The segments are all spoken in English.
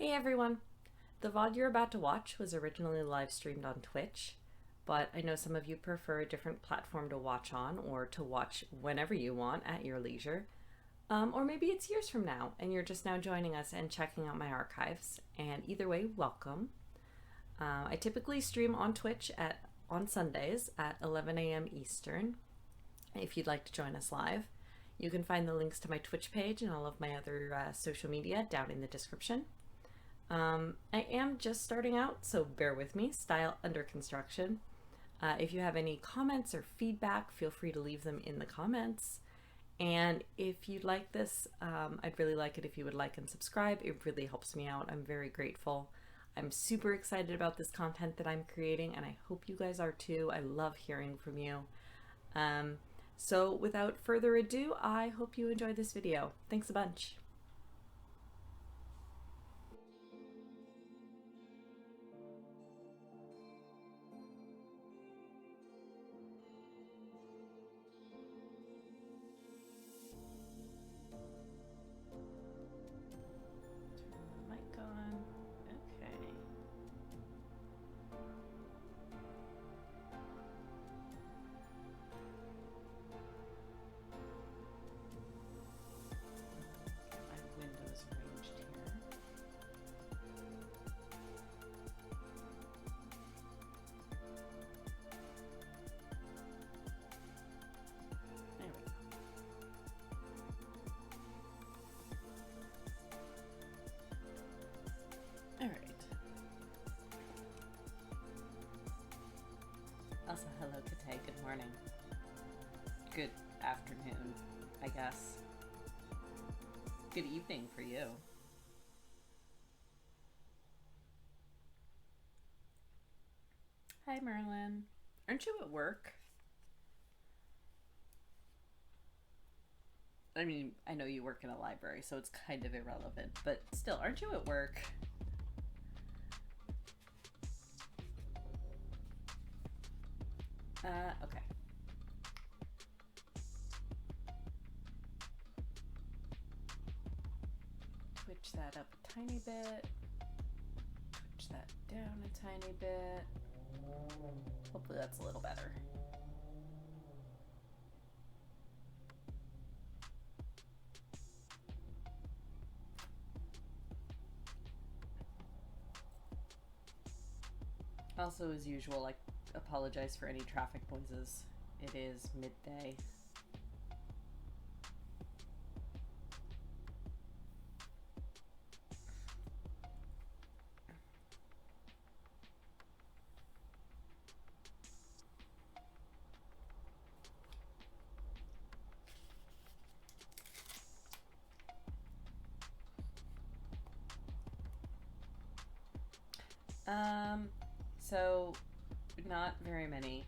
Hey everyone! The VOD you're about to watch was originally live streamed on Twitch, but I know some of you prefer a different platform to watch on or to watch whenever you want at your leisure. Or maybe it's years from now and you're just now joining us and checking out my archives. And either way, welcome. I typically stream on Twitch on Sundays at 11 a.m. Eastern. If you'd like to join us live, you can find the links to my Twitch page and all of my other social media down in the description. I am just starting out, so bear with me. Style under construction. If you have any comments or feedback, feel free to leave them in the comments. And if you'd like this, I'd really like it if you would like and subscribe. It really helps me out. I'm very grateful. I'm super excited about this content that I'm creating, and I hope you guys are too. I love hearing from you. So without further ado, I hope you enjoy this video. Thanks a bunch. Mic on. Okay. Get my windows arranged here. There we go. All right. Also, hello, Kate. Good morning. Good afternoon, I guess. Good evening for you. Hi, Merlin. Aren't you at work? I mean, I know you work in a library, so it's kind of irrelevant, but still, aren't you at work? Okay. Twitch that up a tiny bit. Twitch that down a tiny bit. Hopefully that's a little better. Also, as usual, I apologize for any traffic noises. It is midday. So not very many.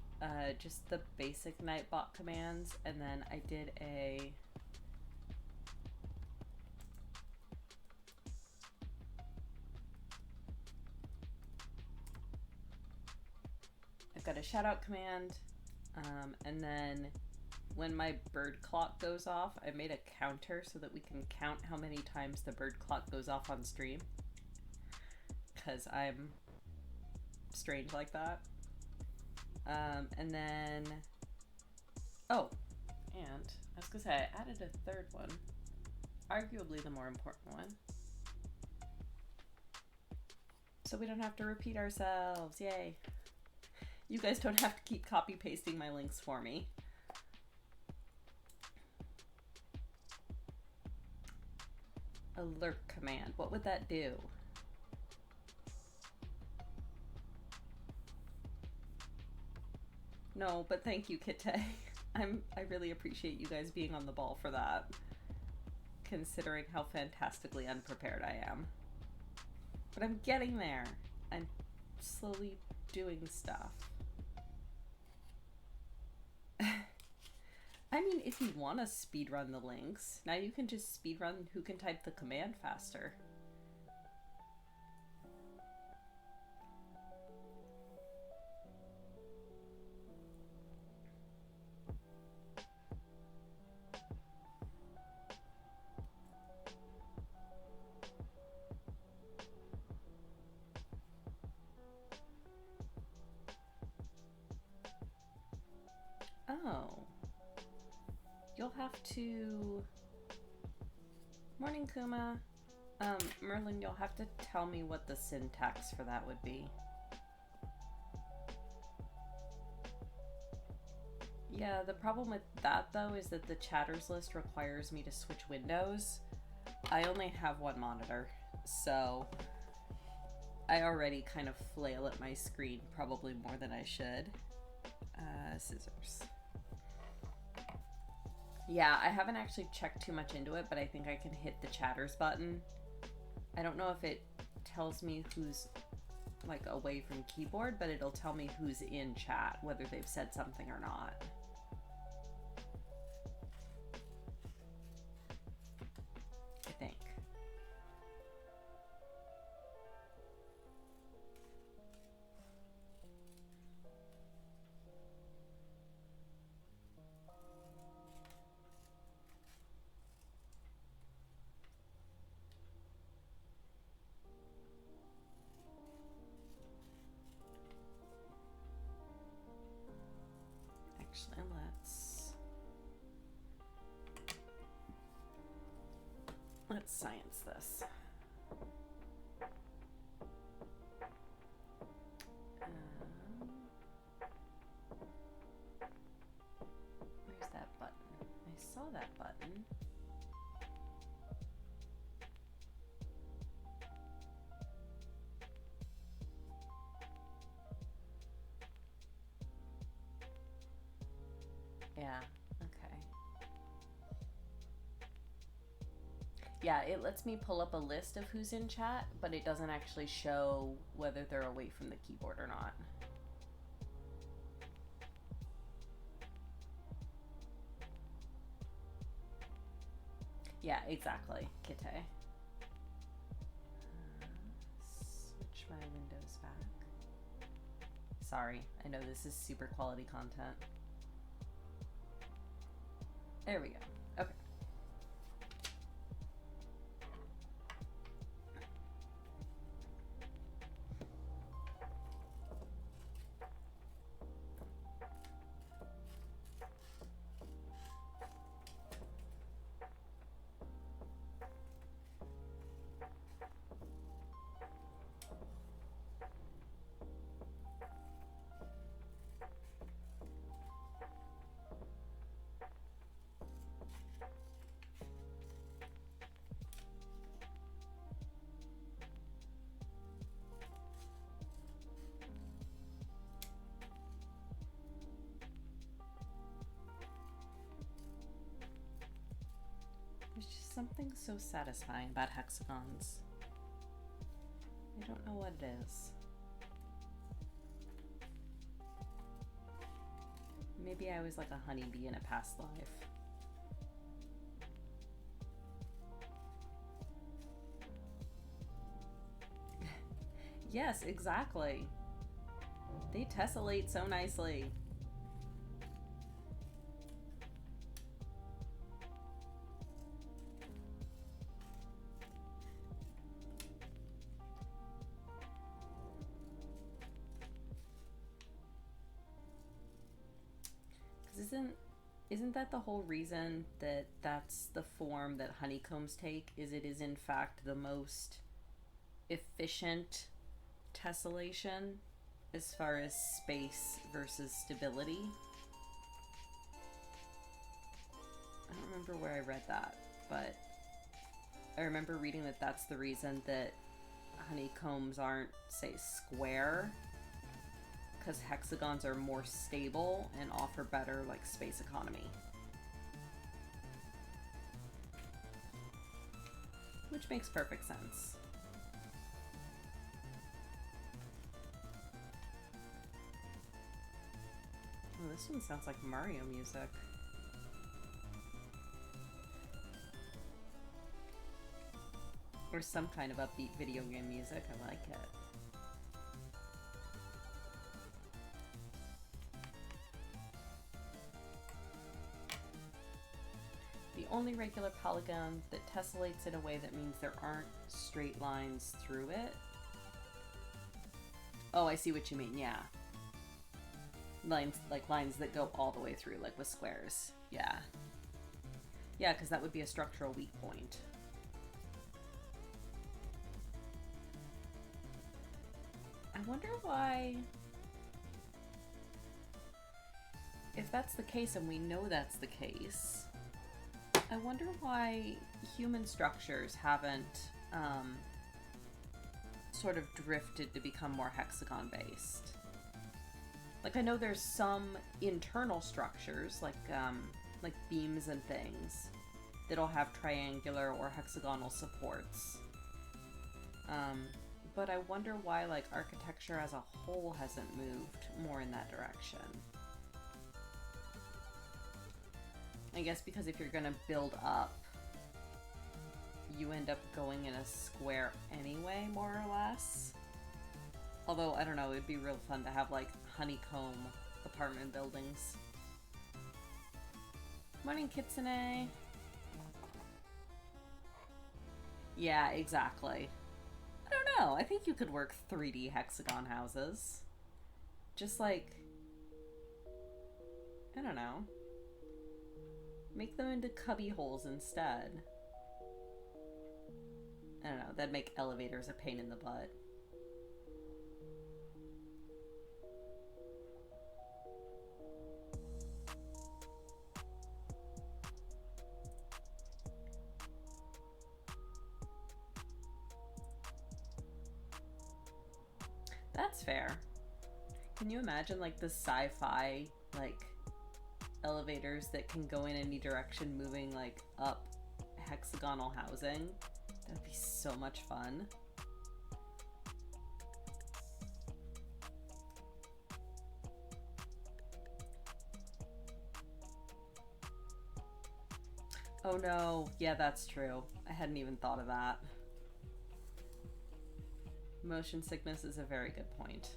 Just the basic Nightbot commands, and then I did I've got a shoutout command, and then when my bird clock goes off, I made a counter so that we can count how many times the bird clock goes off on stream, because I'm strange like that. And then, oh, and I was gonna say I added a third one, arguably the more important one, so we don't have to repeat ourselves. Yay. You guys don't have to keep copy pasting my links for me. Alert command, what would that do? No, but thank you, Kite. I really appreciate you guys being on the ball for that, considering how fantastically unprepared I am. But I'm getting there. I'm slowly doing stuff. I mean, if you want to speedrun the links, now you can just speedrun who can type the command faster. Oh. You'll have to... Morning, Kuma. Merlin, you'll have to tell me what the syntax for that would be. Yeah, the problem with that, though, is that the chatters list requires me to switch windows. I only have one monitor, so I already kind of flail at my screen, probably more than I should. Scissors. Yeah, I haven't actually checked too much into it, but I think I can hit the chatters button. I don't know if it tells me who's like away from keyboard, but it'll tell me who's in chat, whether they've said something or not. I think. Actually, let's science this. Where's that button? I saw that button. Yeah, okay. Yeah, it lets me pull up a list of who's in chat, but it doesn't actually show whether they're away from the keyboard or not. Yeah, exactly, Kite. Switch my windows back. Sorry, I know this is super quality content. There we go. Okay. There's just something so satisfying about hexagons. I don't know what it is. Maybe I was like a honeybee in a past life. Yes, exactly. They tessellate so nicely. Isn't that the whole reason that that's the form that honeycombs take? Is it is in fact the most efficient tessellation as far as space versus stability? I don't remember where I read that, but I remember reading that that's the reason that honeycombs aren't, say, square, because hexagons are more stable and offer better, like, space economy. Which makes perfect sense. Oh, this one sounds like Mario music. Or some kind of upbeat video game music. I like it. The only regular polygon that tessellates in a way that means there aren't straight lines through it. Oh, I see what you mean, yeah. lines that go all the way through, like with squares. Yeah. Yeah, because that would be a structural weak point. I wonder why... If that's the case, and we know that's the case, I wonder why human structures haven't sort of drifted to become more hexagon-based. Like, I know there's some internal structures, like beams and things, that'll have triangular or hexagonal supports. But I wonder why, like, architecture as a whole hasn't moved more in that direction. I guess because if you're gonna build up, you end up going in a square anyway, more or less. Although, I don't know, it'd be real fun to have, like, honeycomb apartment buildings. Morning, Kitsune. Yeah, exactly. I don't know. I think you could work 3D hexagon houses. Just like, I don't know. Make them into cubby holes instead. I don't know. That'd make elevators a pain in the butt. That's fair. Can you imagine, like, the sci-fi, like, elevators that can go in any direction, moving, like, up hexagonal housing? That'd be so much fun. Oh no, yeah, that's true. I hadn't even thought of that. Motion sickness is a very good point.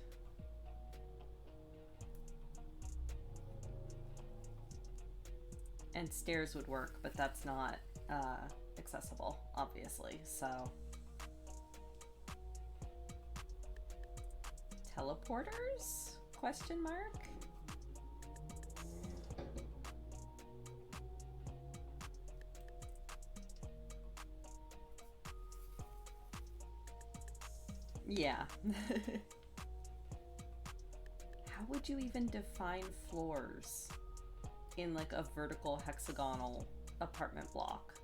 And stairs would work, but that's not accessible, obviously, so. Teleporters? Question mark? Yeah. How would you even define floors in, like, a vertical hexagonal apartment block?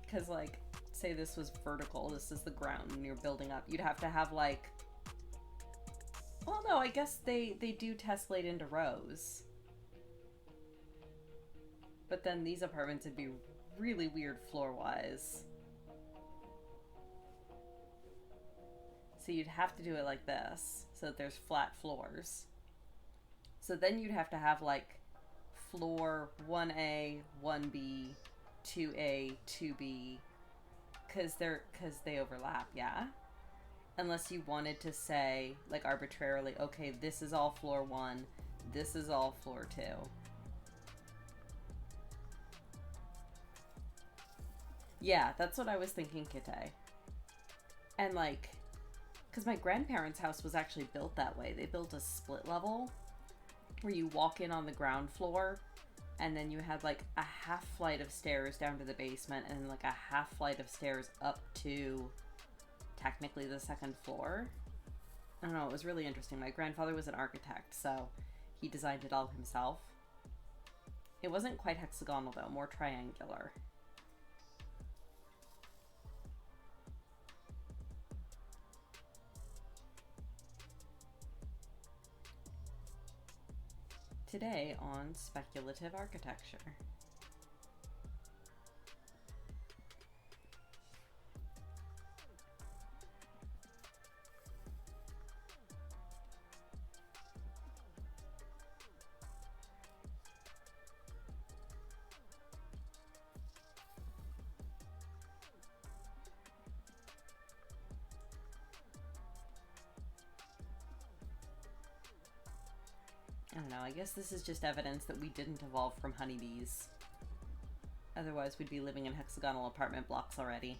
Because, like, say this was vertical, this is the ground, and you're building up, you'd have to have, like, well, no, I guess they do tessellate into rows. But then these apartments would be really weird floor-wise. So you'd have to do it like this, so that there's flat floors. So then you'd have to have, like, floor 1A, 1B, 2A, 2B, because they overlap, yeah? Unless you wanted to say, like, arbitrarily, okay, this is all floor 1, this is all floor 2. Yeah, that's what I was thinking, Kite. And, like, because my grandparents' house was actually built that way. They built a split level where you walk in on the ground floor, and then you had, like, a half flight of stairs down to the basement, and, like, a half flight of stairs up to technically the second floor. I don't know, it was really interesting. My grandfather was an architect, so he designed it all himself. It wasn't quite hexagonal, though, more triangular. Today on speculative architecture. I don't know, I guess this is just evidence that we didn't evolve from honeybees. Otherwise, we'd be living in hexagonal apartment blocks already.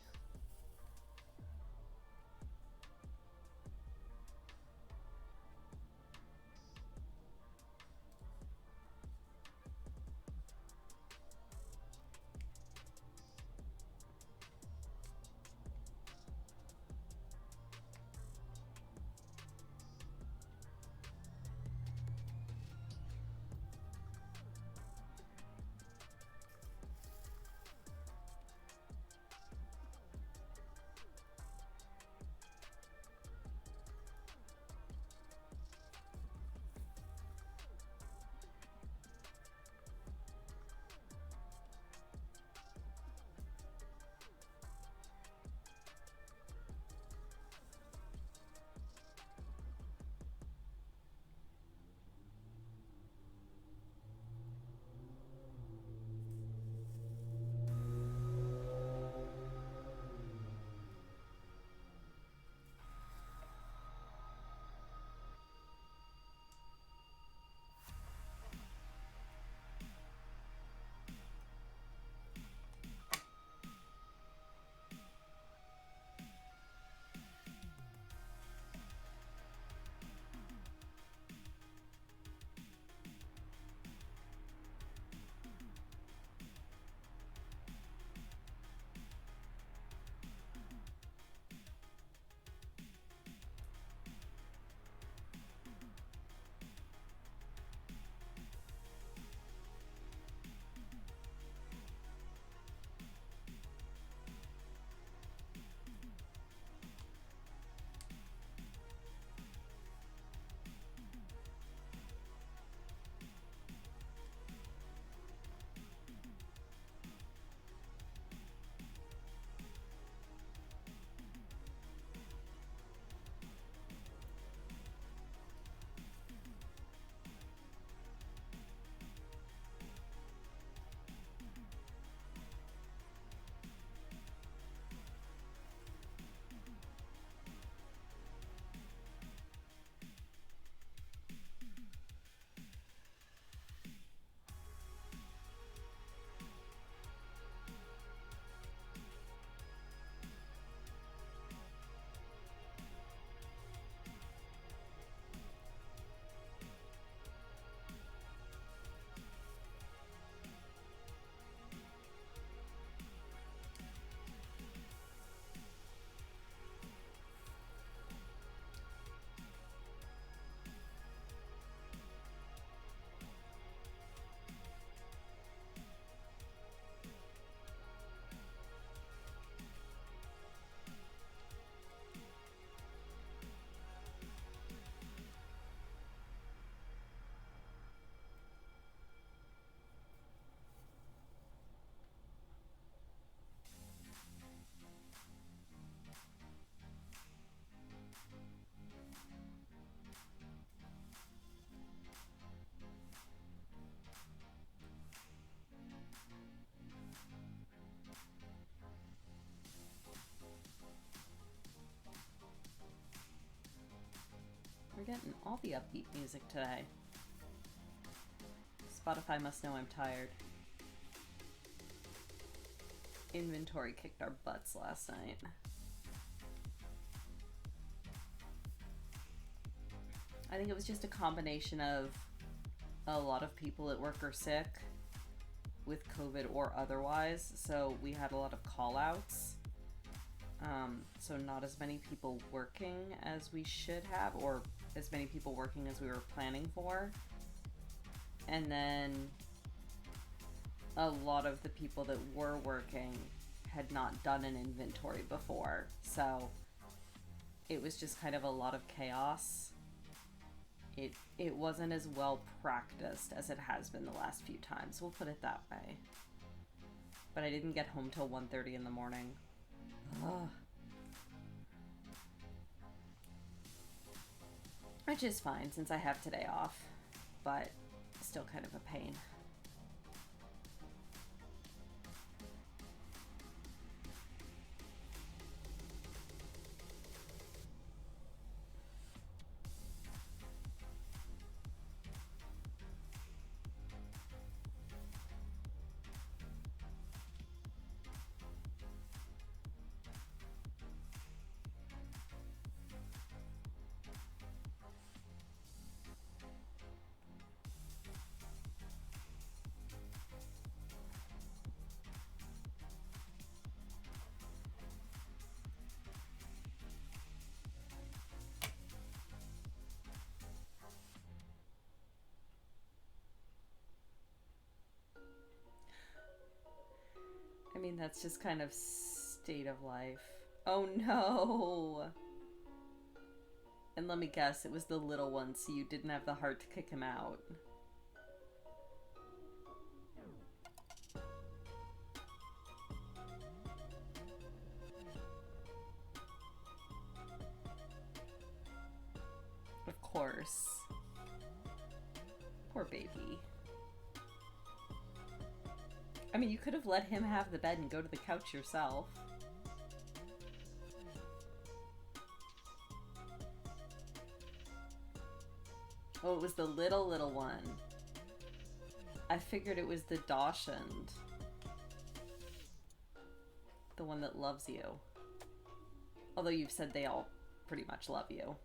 and all the upbeat music today. Spotify must know I'm tired. Inventory kicked our butts last night. I think it was just a combination of a lot of people at work are sick with COVID or otherwise, so we had a lot of call-outs. So not as many people working as we should have, or as many people working as we were planning for. And then a lot of the people that were working had not done an inventory before, so it was just kind of a lot of chaos. It wasn't as well practiced as it has been the last few times, we'll put it that way. But I didn't get home till 1:30 in the morning. Ugh. Which is fine since I have today off, but still kind of a pain. I mean, that's just kind of state of life. Oh no! And let me guess, it was the little one, so you didn't have the heart to kick him out. Of course. Poor baby. I mean, you could have let him have the bed and go to the couch yourself. Oh, it was the little one. I figured it was the Dachshund. The one that loves you. Although you've said they all pretty much love you.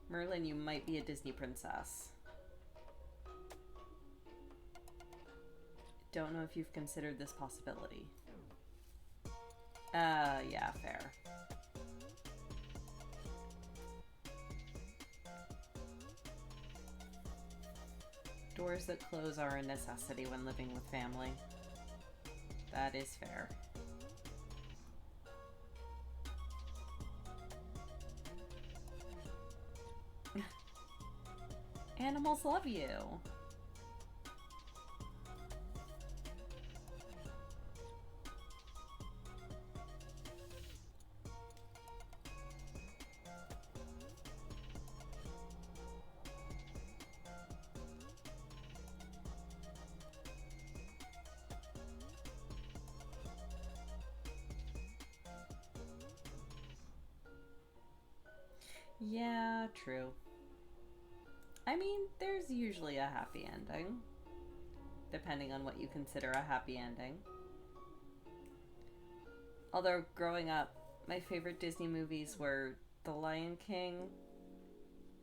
Merlin, you might be a Disney princess. Don't know if you've considered this possibility. Yeah, fair. Doors that close are a necessity when living with family. That is fair. Animals love you. Yeah, true. I mean, there's usually a happy ending, depending on what you consider a happy ending. Although, growing up, my favorite Disney movies were The Lion King,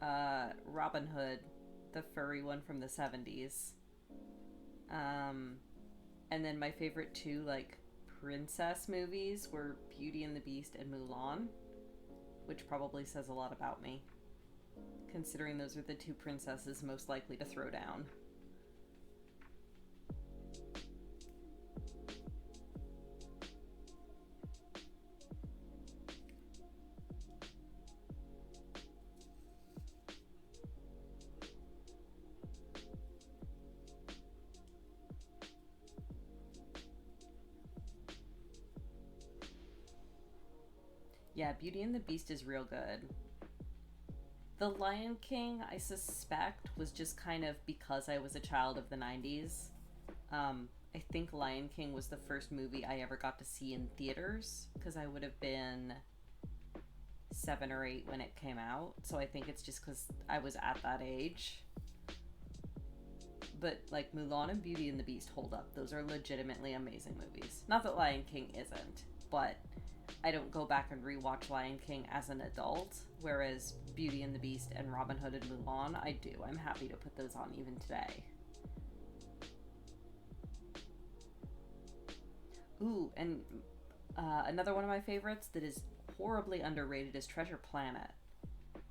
Robin Hood, the furry one from the 70s, and then my favorite two, like, princess movies were Beauty and the Beast and Mulan, which probably says a lot about me, considering those are the two princesses most likely to throw down. Yeah, Beauty and the Beast is real good. The Lion King, I suspect, was just kind of because I was a child of the 90s. I think Lion King was the first movie I ever got to see in theaters, because I would have been 7 or 8 when it came out, so I think it's just because I was at that age. But like Mulan and Beauty and the Beast hold up. Those are legitimately amazing movies. Not that Lion King isn't, but I don't go back and rewatch Lion King as an adult, whereas Beauty and the Beast and Robin Hood and Mulan, I do. I'm happy to put those on even today. Ooh, and another one of my favorites that is horribly underrated is Treasure Planet.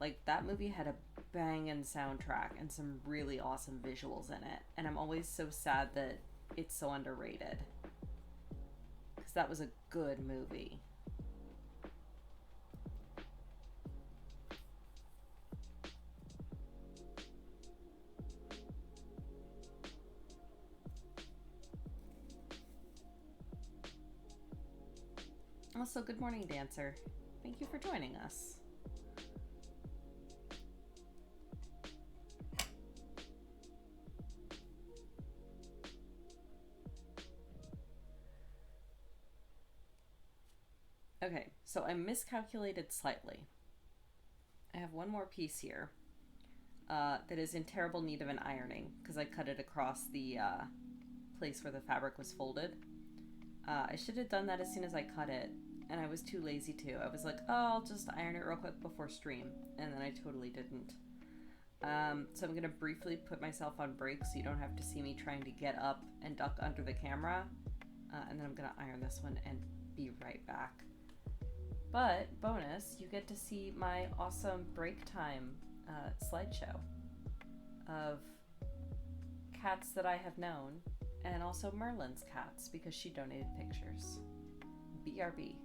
Like, that movie had a banging soundtrack and some really awesome visuals in it, and I'm always so sad that it's so underrated, because that was a good movie. Also, good morning, Dancer. Thank you for joining us. Okay, so I miscalculated slightly. I have one more piece here that is in terrible need of an ironing because I cut it across the place where the fabric was folded. I should have done that as soon as I cut it, and I was too lazy to. I was like, oh, I'll just iron it real quick before stream, and then I totally didn't. So I'm going to briefly put myself on break so you don't have to see me trying to get up and duck under the camera, and then I'm going to iron this one and be right back. But, bonus, you get to see my awesome break time slideshow of cats that I have known, and also Merlin's cats, because she donated pictures. BRB.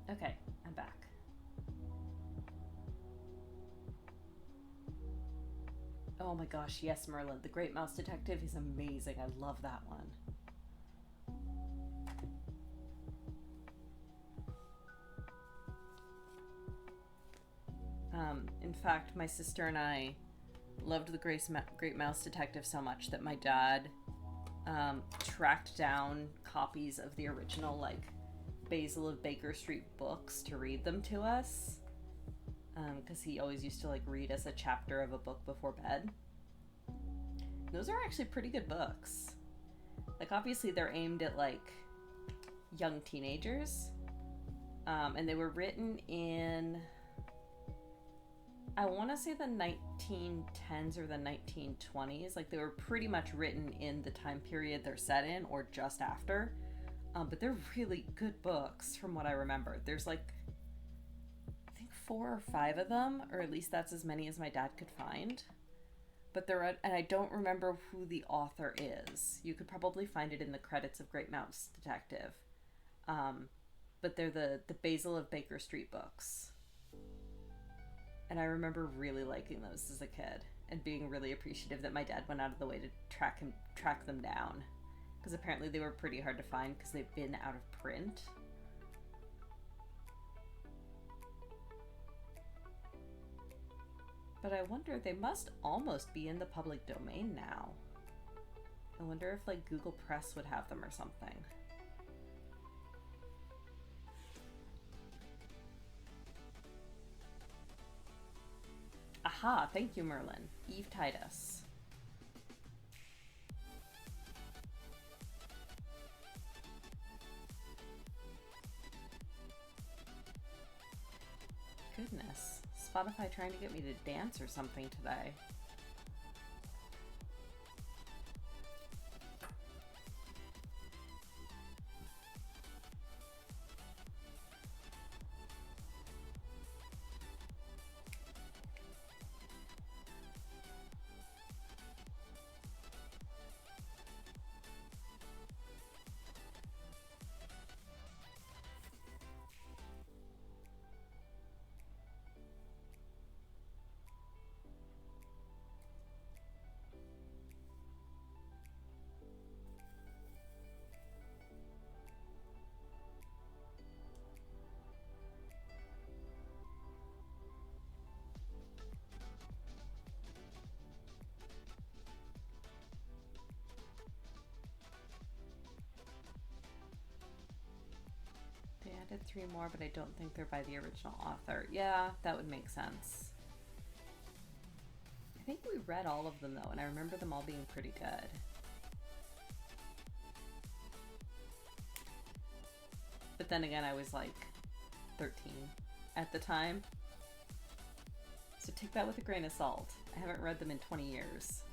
Okay, I'm back. Oh my gosh, yes, Merlin. The Great Mouse Detective is amazing. I love that one. In fact, my sister and I loved the Great Mouse Detective so much that my dad tracked down copies of the original, like, Basil of Baker Street books to read them to us. Because he always used to, like, read us a chapter of a book before bed. Those are actually pretty good books. Like, obviously they're aimed at like young teenagers, and they were written in, I want to say, the 1910s or the 1920s. Like, they were pretty much written in the time period they're set in or just after. But they're really good books from what I remember. There's like, I think 4 or 5 of them, or at least that's as many as my dad could find. But they're, and I don't remember who the author is. You could probably find it in the credits of Great Mouse Detective. But they're the Basil of Baker Street books. And I remember really liking those as a kid and being really appreciative that my dad went out of the way to track them down. Because apparently they were pretty hard to find because they've been out of print. But I wonder, they must almost be in the public domain now. I wonder if like Google Press would have them or something. Aha, thank you, Merlin. Eve Titus. Goodness. Spotify trying to get me to dance or something today. They added 3 more, but I don't think they're by the original author. Yeah, that would make sense. I think we read all of them though, and I remember them all being pretty good. But then again, I was like 13 at the time. So take that with a grain of salt. I haven't read them in 20 years.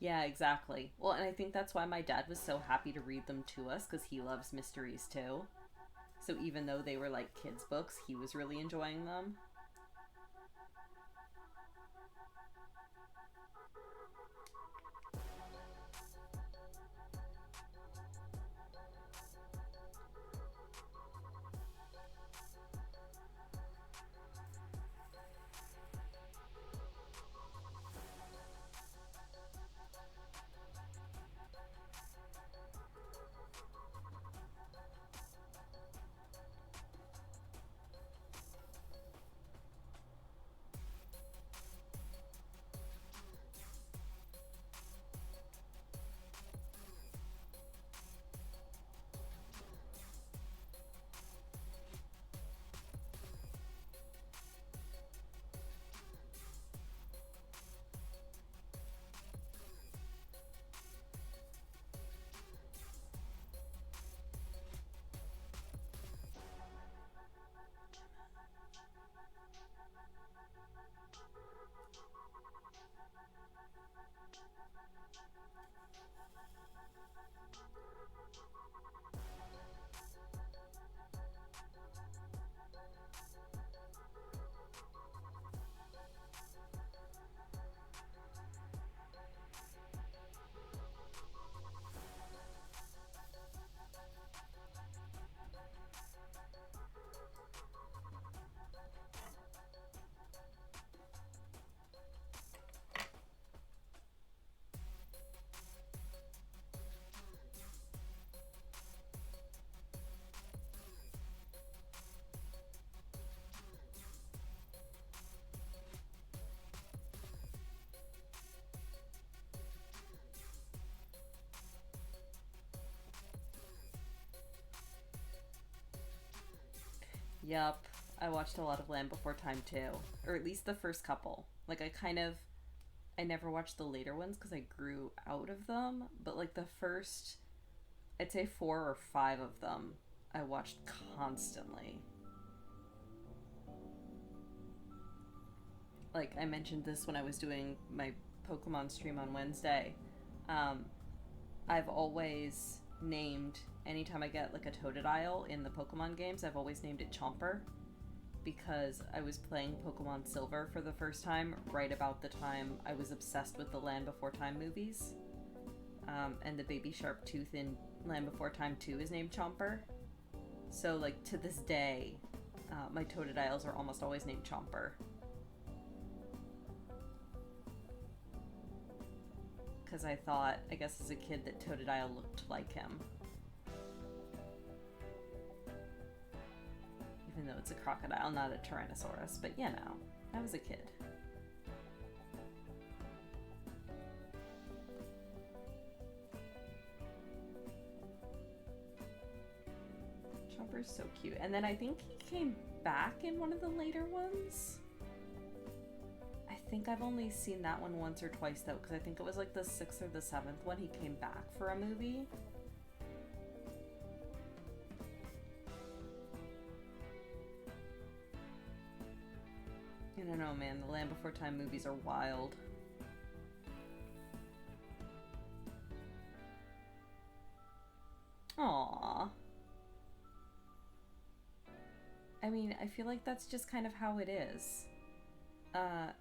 Yeah, exactly. Well, and I think that's why my dad was so happy to read them to us, because he loves mysteries too. So even though they were like kids' books, he was really enjoying them. Yup. I watched a lot of Land Before Time too. Or at least the first couple. Like, I never watched the later ones because I grew out of them. But, like, the first, I'd say 4 or 5 of them, I watched constantly. Like, I mentioned this when I was doing my Pokemon stream on Wednesday. Um, I've always named, anytime I get like a Totodile in the Pokemon games, I've always named it Chomper, because I was playing Pokemon Silver for the first time right about the time I was obsessed with the Land Before Time movies. And the baby sharp tooth in Land Before Time 2 is named Chomper. So, like, to this day, my Totodiles are almost always named Chomper. Because I thought, I guess as a kid, that Totodile looked like him. Even though it's a crocodile, not a Tyrannosaurus. But, you know, I was a kid. Chomper's so cute. And then I think he came back in one of the later ones. I think I've only seen that one once or twice, though, because I think it was like the 6th or the 7th one he came back for a movie. I don't know, man. The Land Before Time movies are wild. Aww. I mean, I feel like that's just kind of how it is.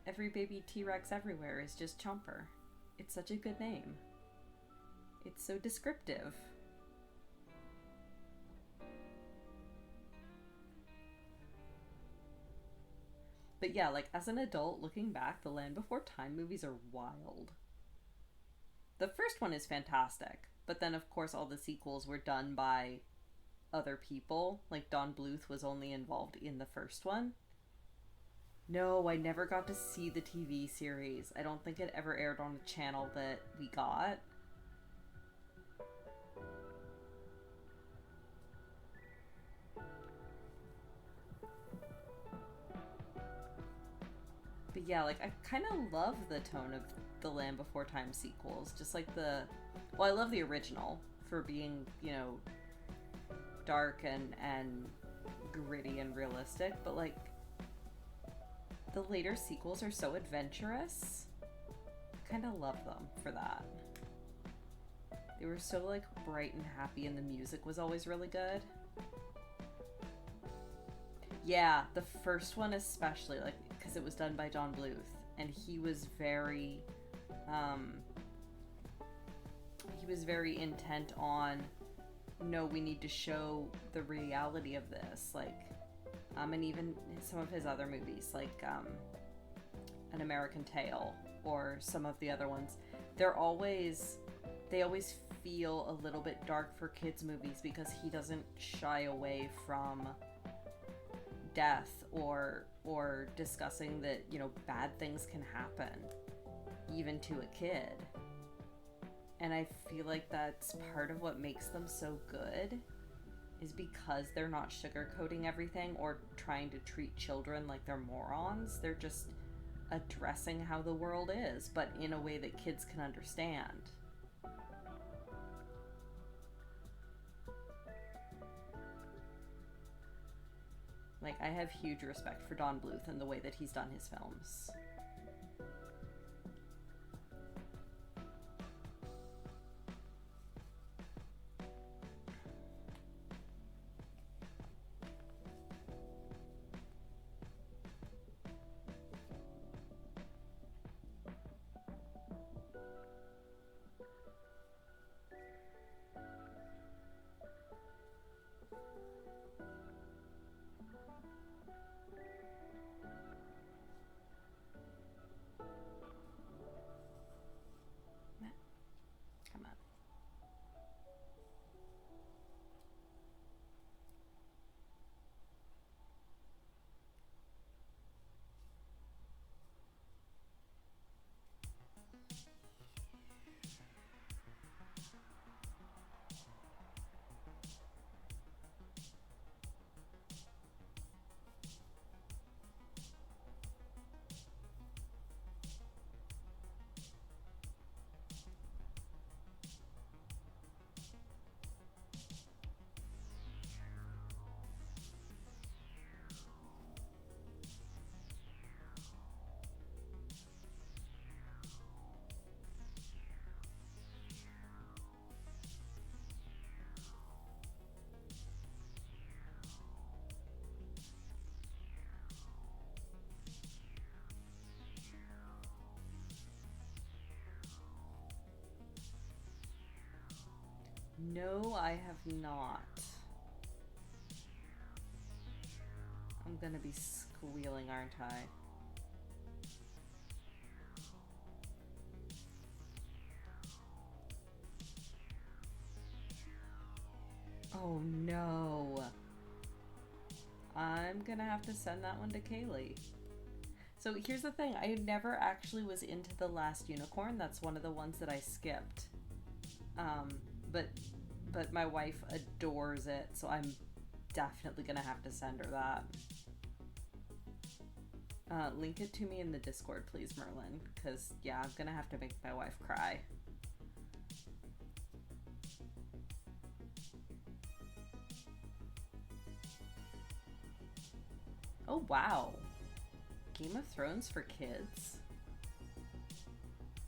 Every baby T-Rex everywhere is just Chomper. It's such a good name. It's so descriptive. But yeah, like, as an adult, looking back, the Land Before Time movies are wild. The first one is fantastic, but then, of course, all the sequels were done by other people. Like, Don Bluth was only involved in the first one. No, I never got to see the TV series. I don't think it ever aired on the channel that we got. But yeah, like, I kind of love the tone of the Land Before Time sequels. Just like well, I love the original for being, you know, dark and gritty and realistic, but like, the later sequels are so adventurous. I kind of love them for that. They were so, like, bright and happy, and the music was always really good. Yeah, the first one especially, like, because it was done by Don Bluth, and he was very intent on, no, we need to show the reality of this, like, and even some of his other movies, like An American Tail, or some of the other ones, they always feel a little bit dark for kids' movies, because he doesn't shy away from death or discussing that, you know, bad things can happen even to a kid. And I feel like that's part of what makes them so good, is because they're not sugarcoating everything or trying to treat children like they're morons. They're just addressing how the world is, but in a way that kids can understand. Like, I have huge respect for Don Bluth and the way that he's done his films. No, I have not. I'm gonna be squealing, aren't I? Oh no. I'm gonna have to send that one to Kaylee. So here's the thing, I never actually was into The Last Unicorn. That's one of the ones that I skipped. Um, but my wife adores it, so I'm definitely gonna have to send her that. Link it to me in the Discord, please, Merlin, because yeah, I'm gonna have to make my wife cry. Oh wow, Game of Thrones for kids?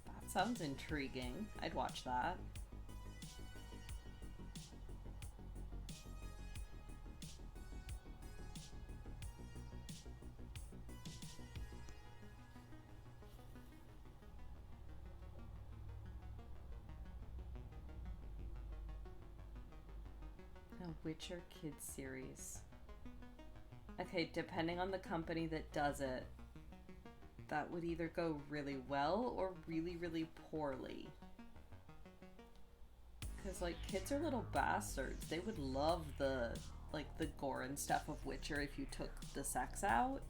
That sounds intriguing. I'd watch that. A Witcher kids series. Okay, depending on the company that does it, that would either go really well or really, really poorly. Because, like, kids are little bastards. They would love the, like, the gore and stuff of Witcher if you took the sex out.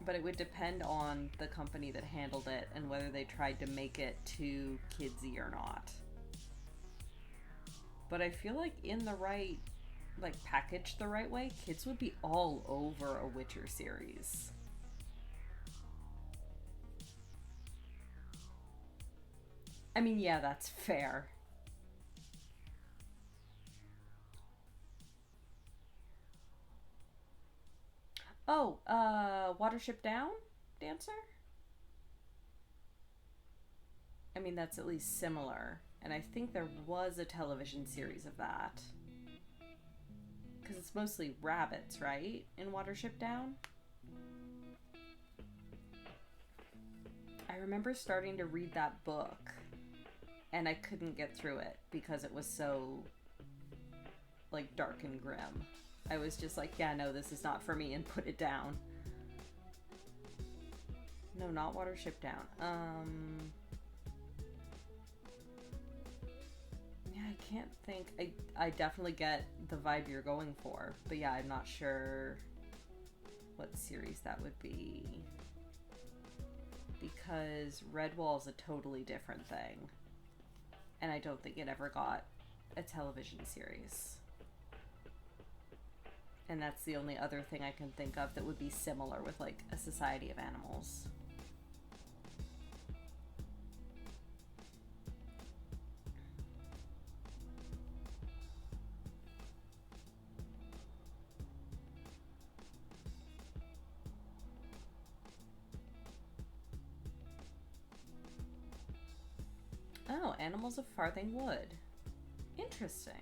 But it would depend on the company that handled it and whether they tried to make it too kidsy or not. But I feel like in the right, like, packaged the right way, kids would be all over a Witcher series. I mean, yeah, that's fair. Oh, Watership Down dancer? I mean, that's at least similar. And I think there was a television series of that. Because it's mostly rabbits, right? In Watership Down? I remember starting to read that book and I couldn't get through it because it was so, like, dark and grim. I was just like, yeah, no, this is not for me, and put it down. No, not Watership Down. Yeah, I can't think. I definitely get the vibe you're going for, but yeah, I'm not sure what series that would be. Because Redwall's a totally different thing. And I don't think it ever got a television series. And that's the only other thing I can think of that would be similar with, like, a Society of Animals. Oh, Animals of Farthing Wood. Interesting.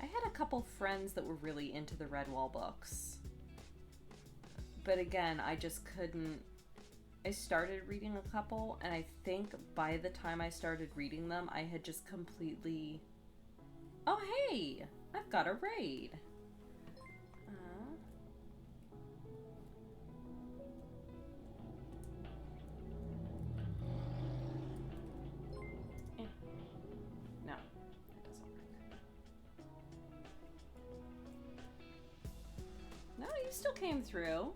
I had a couple friends that were really into the Redwall books. But again, I just couldn't. I started reading a couple, and I think by the time I started reading them, I had just completely. Oh, hey! I've got a raid. No, it doesn't work. No, you still came through.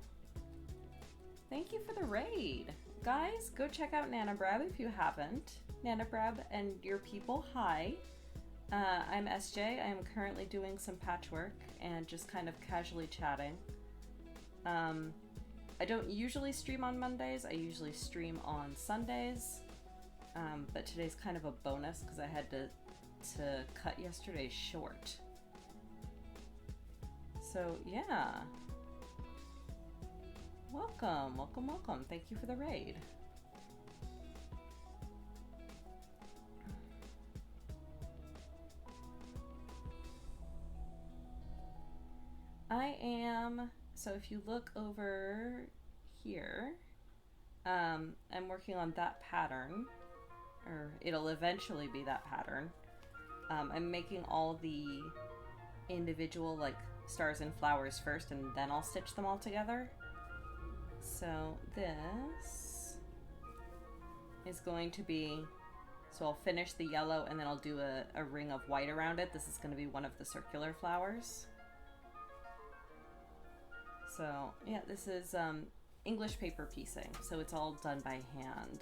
Thank you for the raid. Guys, go check out Nanabrab if you haven't. Nanabrab and your people, hi. I'm SJ. I am currently doing some patchwork and just kind of casually chatting. I don't usually stream on Mondays. I usually stream on Sundays. But today's kind of a bonus because I had to cut yesterday short. So yeah. Welcome, welcome, welcome. Thank you for the raid. I am, so if you look over here, I'm working on that pattern, or it'll eventually be that pattern. I'm making all the individual like stars and flowers first, and then I'll stitch them all together. So this is going to be, so I'll finish the yellow and then I'll do a ring of white around it. This is going to be one of the circular flowers. So yeah, this is English paper piecing, so it's all done by hand,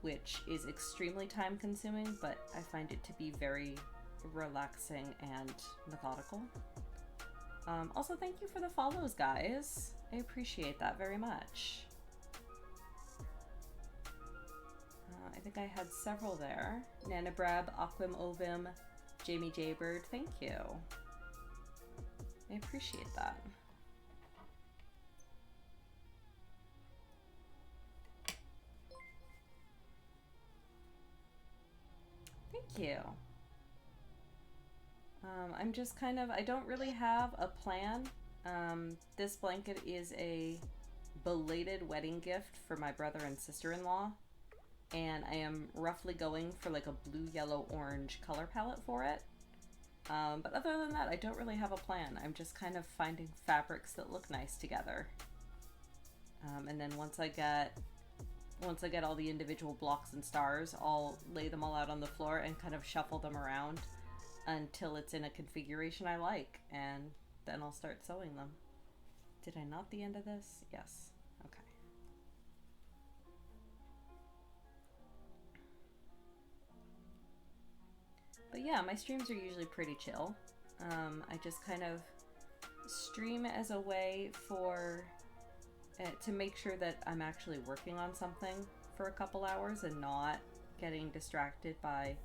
which is extremely time consuming, but I find it to be very relaxing and methodical. Also, thank you for the follows, guys. I appreciate that very much. I think I had several there. Nanabrab, Aquim Ovim, Jamie Jaybird, thank you. I appreciate that. Thank you. I'm just kind of, I don't really have a plan. This blanket is a belated wedding gift for my brother and sister-in-law, and I am roughly going for like a blue, yellow, orange color palette for it. But other than that, I don't really have a plan. I'm just kind of finding fabrics that look nice together. And then once I get all the individual blocks and stars, I'll lay them all out on the floor and kind of shuffle them around until it's in a configuration I like, and then I'll start sewing them. Did I knot the end of this? Yes. Okay. But yeah, my streams are usually pretty chill. I just kind of stream as a way for to make sure that I'm actually working on something for a couple hours and not getting distracted by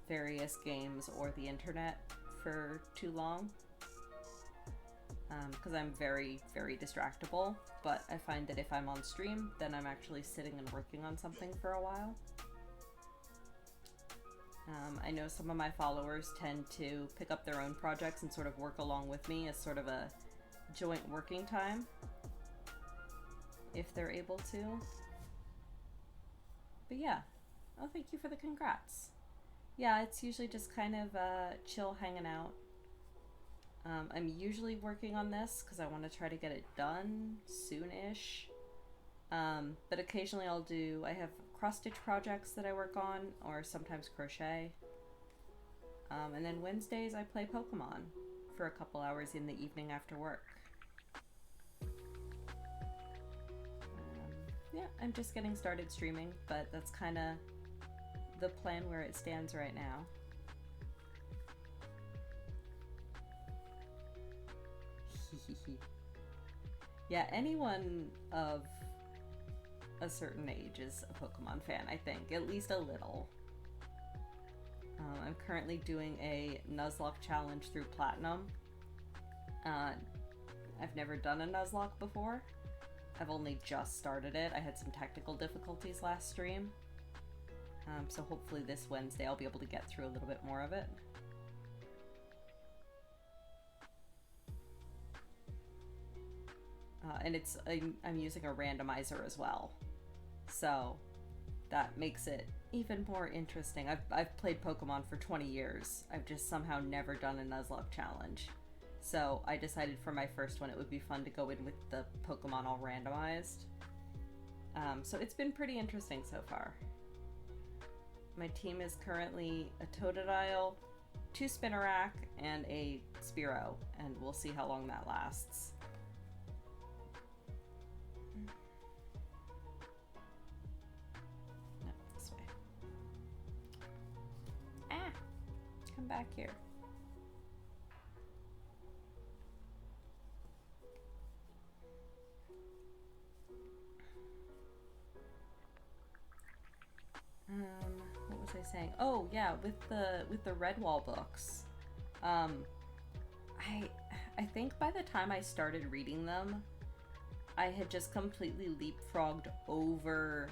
various games or the internet for too long, because I'm very, very distractible. But I find that if I'm on stream, then I'm actually sitting and working on something for a while. I know some of my followers tend to pick up their own projects and sort of work along with me as sort of a joint working time, if they're able to. But yeah, oh, thank you for the congrats. Yeah, it's usually just kind of chill hanging out. I'm usually working on this because I want to try to get it done soon-ish. But occasionally I have cross-stitch projects that I work on, or sometimes crochet. And then Wednesdays I play Pokemon for a couple hours in the evening after work. Yeah, I'm just getting started streaming, but that's kind of the plan where it stands right now. Yeah, anyone of a certain age is a Pokemon fan, I think, at least a little. I'm currently doing a Nuzlocke challenge through Platinum. I've never done a Nuzlocke before. I've only just started it. I had some technical difficulties last stream. So hopefully this Wednesday I'll be able to get through a little bit more of it. And I'm using a randomizer as well. So that makes it even more interesting. I've played Pokemon for 20 years. I've just somehow never done a Nuzlocke challenge. So I decided for my first one it would be fun to go in with the Pokemon all randomized. So it's been pretty interesting so far. My team is currently a Totodile, 2 Spinarak, and a Spearow, and we'll see how long that lasts. No, this way. Ah! Come back here. What was I saying? Oh yeah, with the Redwall books. I think by the time I started reading them, I had just completely leapfrogged over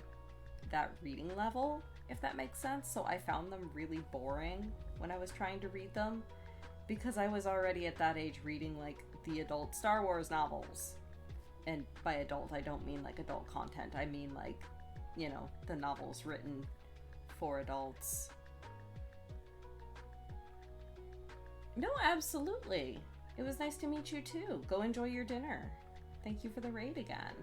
that reading level, if that makes sense. So I found them really boring when I was trying to read them, because I was already at that age reading like the adult Star Wars novels. And by adult, I don't mean like adult content. I mean like, the novels written for adults. No, absolutely. It was nice to meet you too. Go enjoy your dinner. Thank you for the raid again.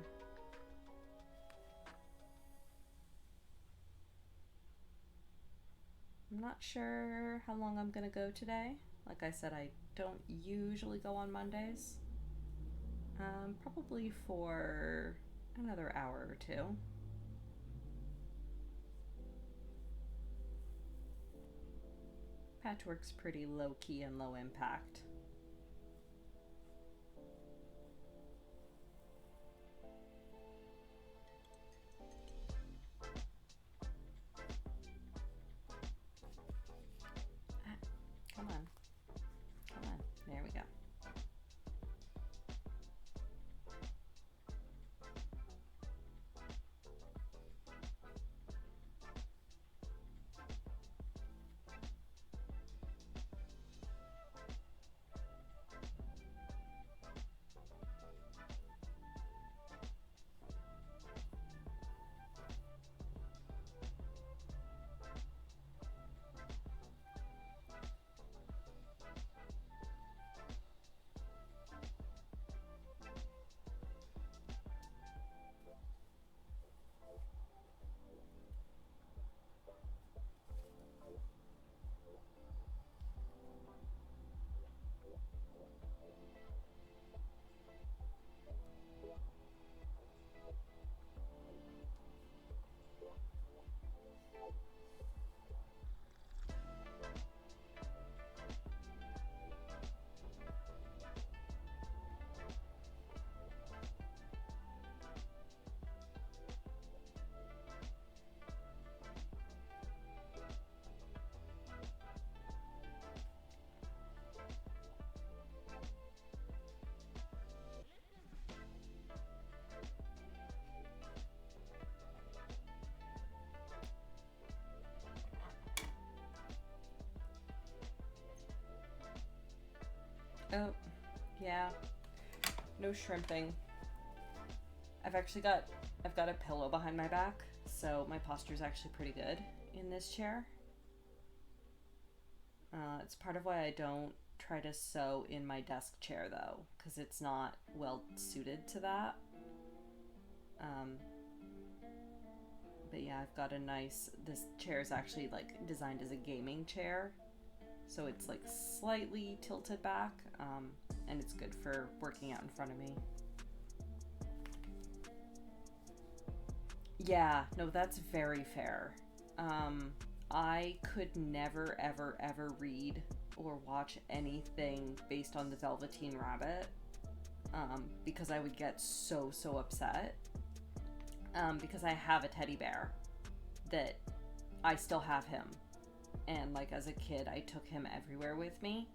I'm not sure how long I'm gonna go today. Like I said, I don't usually go on Mondays. Probably for another hour or two. Patchwork's pretty low key and low impact. Come on. Come on. There we go. Oh, yeah. No shrimping. I've got a pillow behind my back, so my posture's actually pretty good in this chair. It's part of why I don't try to sew in my desk chair though, because it's not well suited to that. Um, but yeah, I've got this chair is actually like designed as a gaming chair, so it's like slightly tilted back, and it's good for working out in front of me. Yeah, no, that's very fair. I could never, ever, ever read or watch anything based on the Velveteen Rabbit, because I would get so, so upset. Because I have a teddy bear that I still have him. And like as a kid, I took him everywhere with me.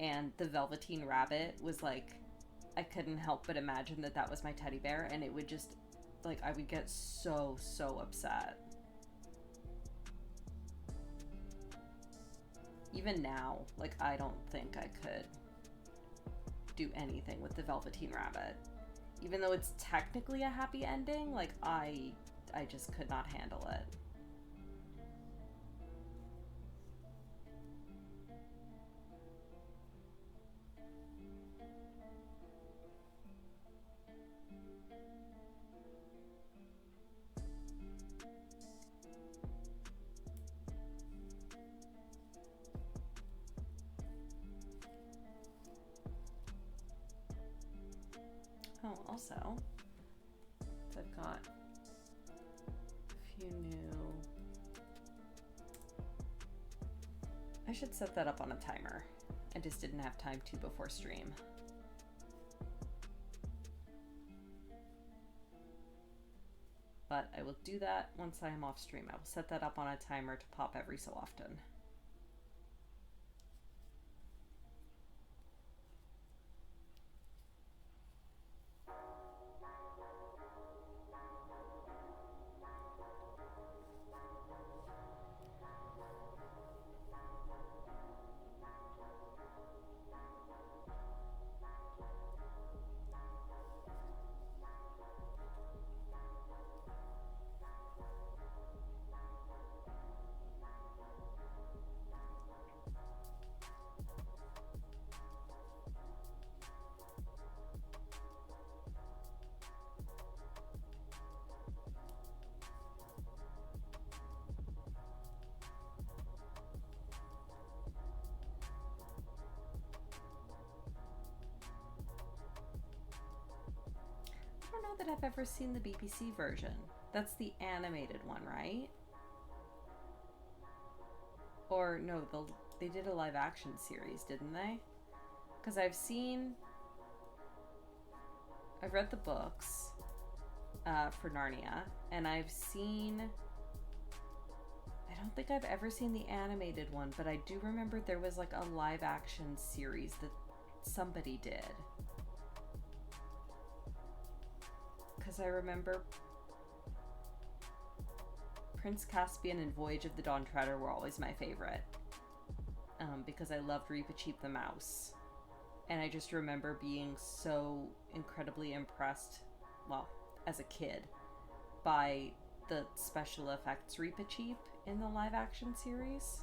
And the Velveteen Rabbit was like, I couldn't help but imagine that that was my teddy bear, and it would just, like, I would get so, so upset. Even now, like, I don't think I could do anything with the Velveteen Rabbit. Even though it's technically a happy ending, like, I just could not handle it. Oh, also, I've got a few new... I should set that up on a timer. I just didn't have time to before stream. But I will do that once I am off stream. I will set that up on a timer to pop every so often. know that I've ever seen the BBC version. That's the animated one, right? Or no, they did a live action series, didn't they? Because I've read the books for Narnia, and I don't think I've ever seen the animated one, but I do remember there was like a live action series that somebody did. Because I remember Prince Caspian and Voyage of the Dawn Treader were always my favorite. Because I loved Reepicheep the mouse. And I just remember being so incredibly impressed, well, as a kid, by the special effects Reepicheep in the live action series.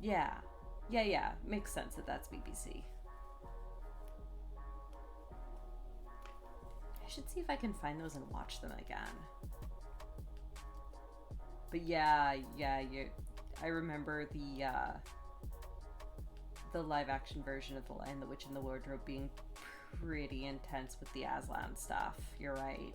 Yeah. Makes sense that that's BBC. I should see if I can find those and watch them again. But I remember the live action version of The Lion, the Witch, and the Wardrobe being pretty intense with the Aslan stuff. You're right.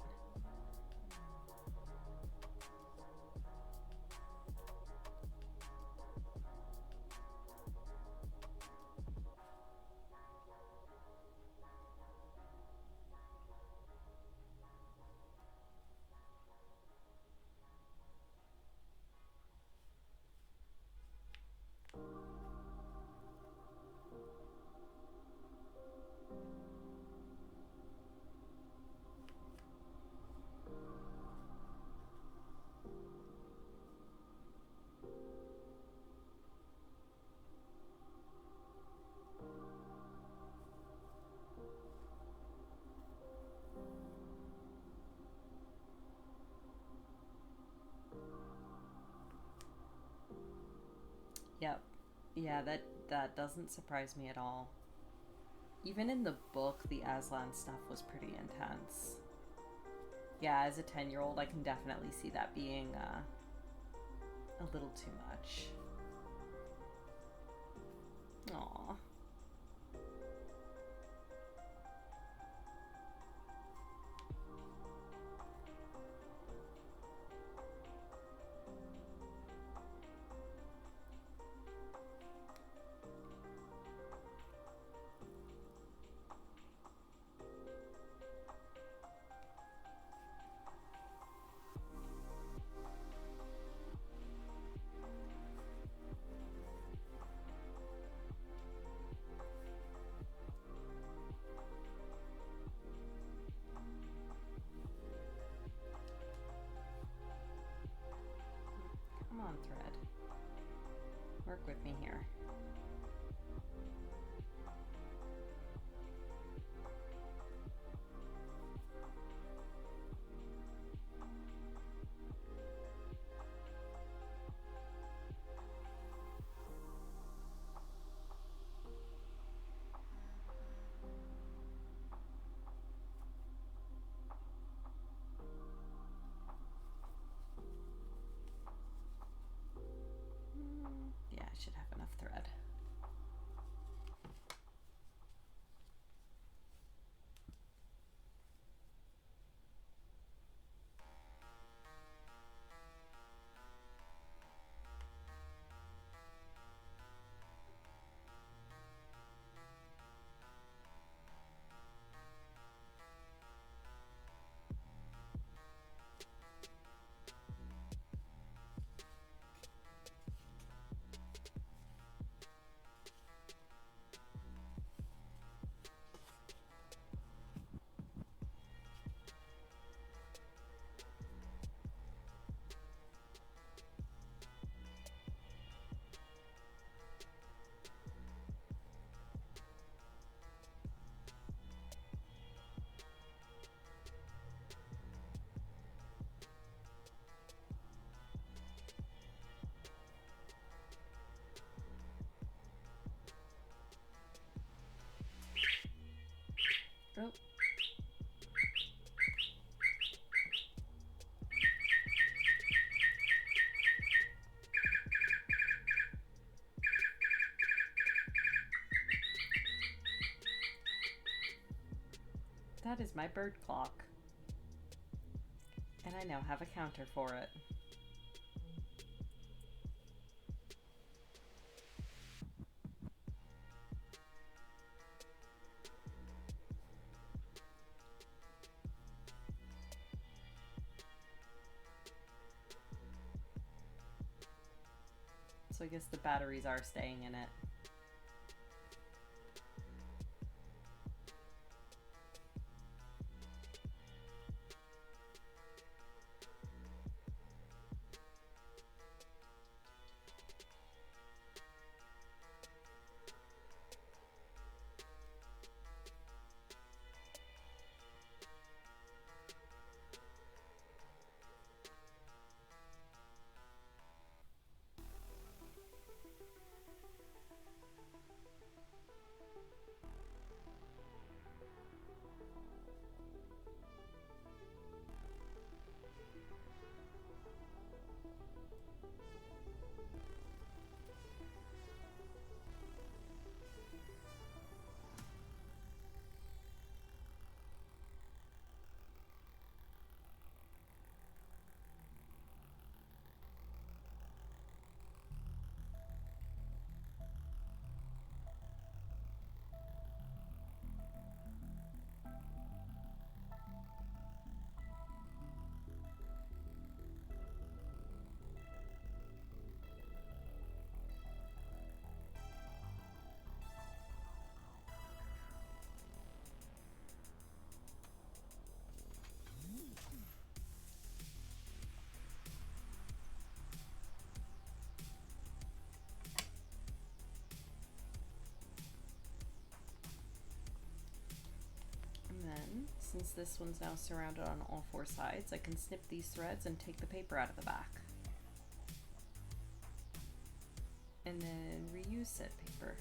Yep. Yeah, that doesn't surprise me at all. Even in the book, the Aslan stuff was pretty intense. Yeah, as a 10-year-old, I can definitely see that being a little too much. Aww. Come on, thread. Work with me here. Yeah, I should have enough thread. That is my bird clock. And I now have a counter for it. So I guess the batteries are staying in it. And then, since this one's now surrounded on all four sides, I can snip these threads and take the paper out of the back. And then reuse said paper.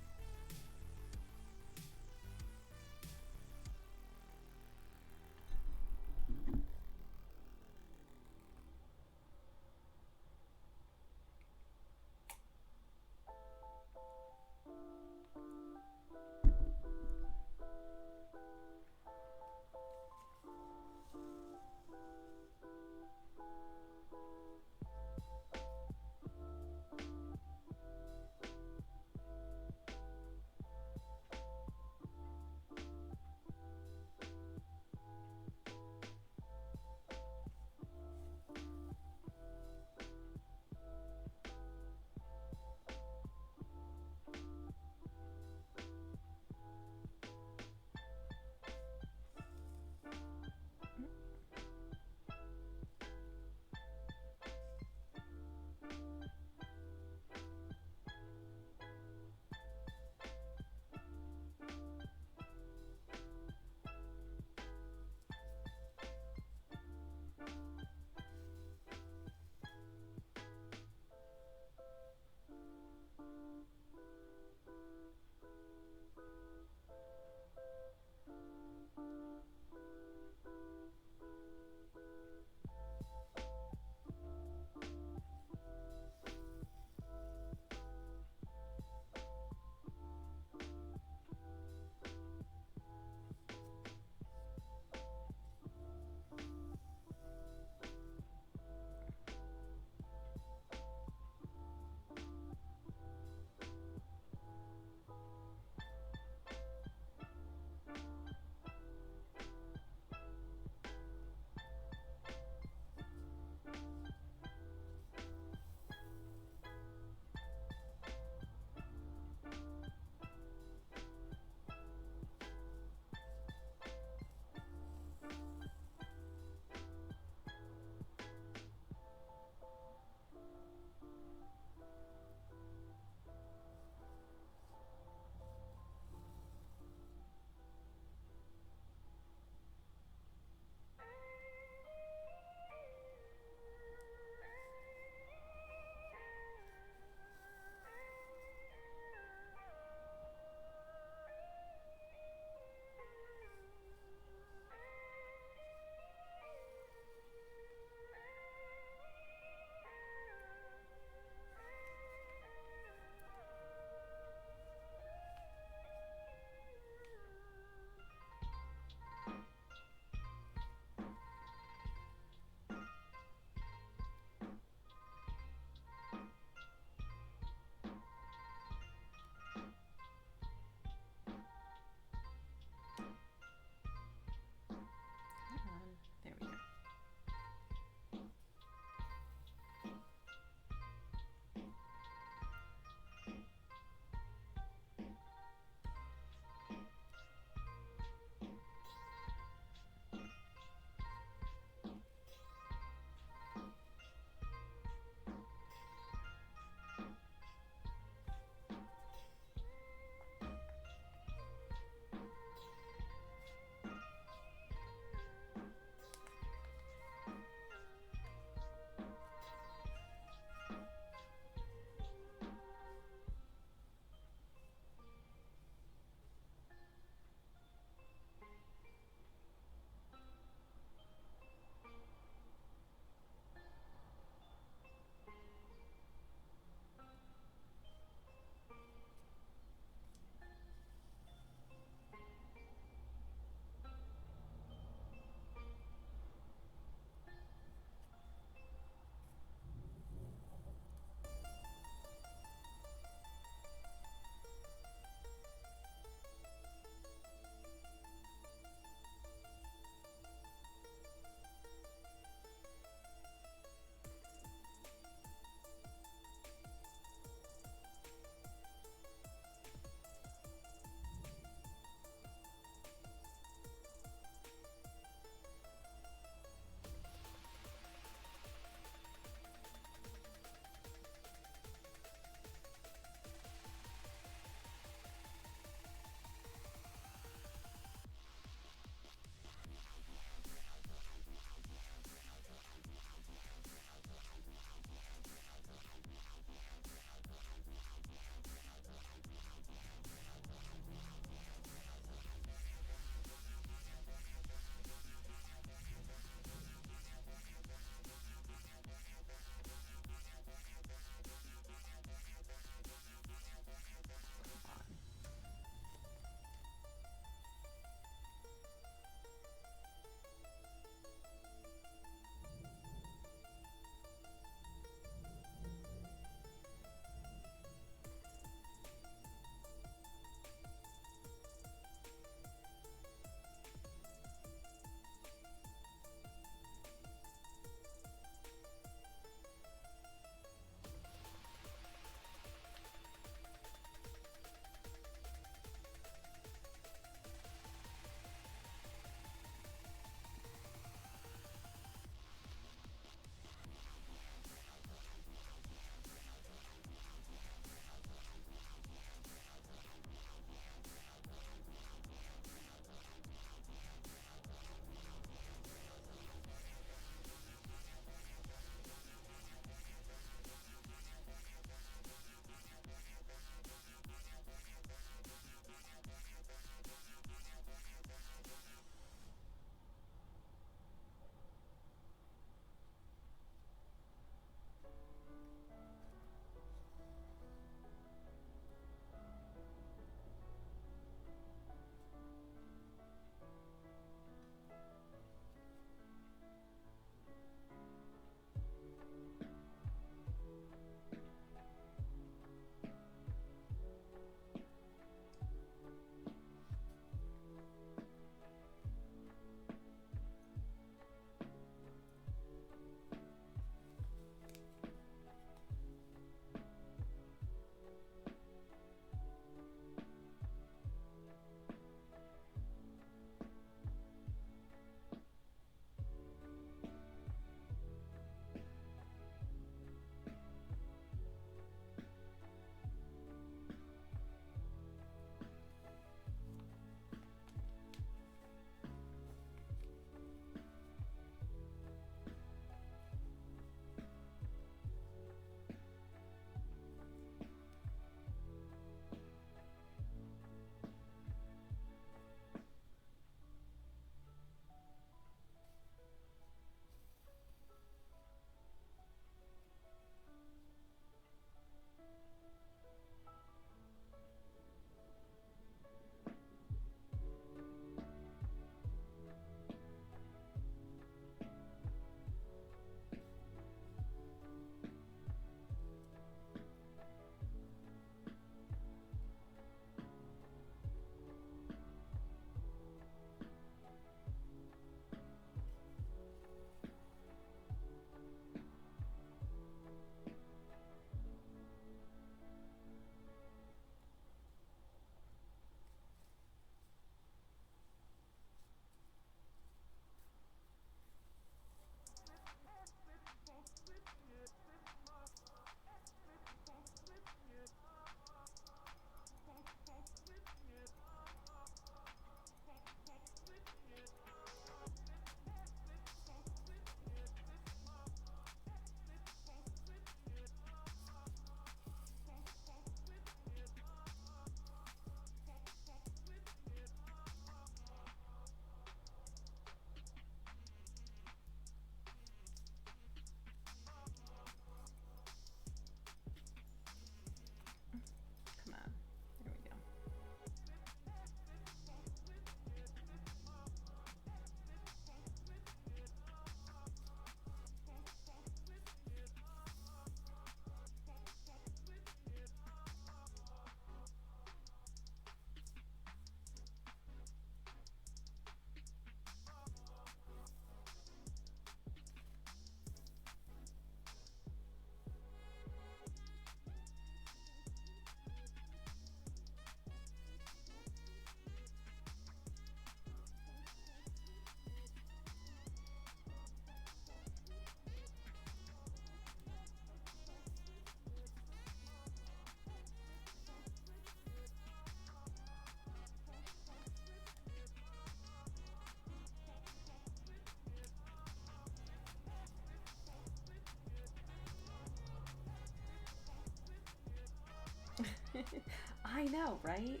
I know, right?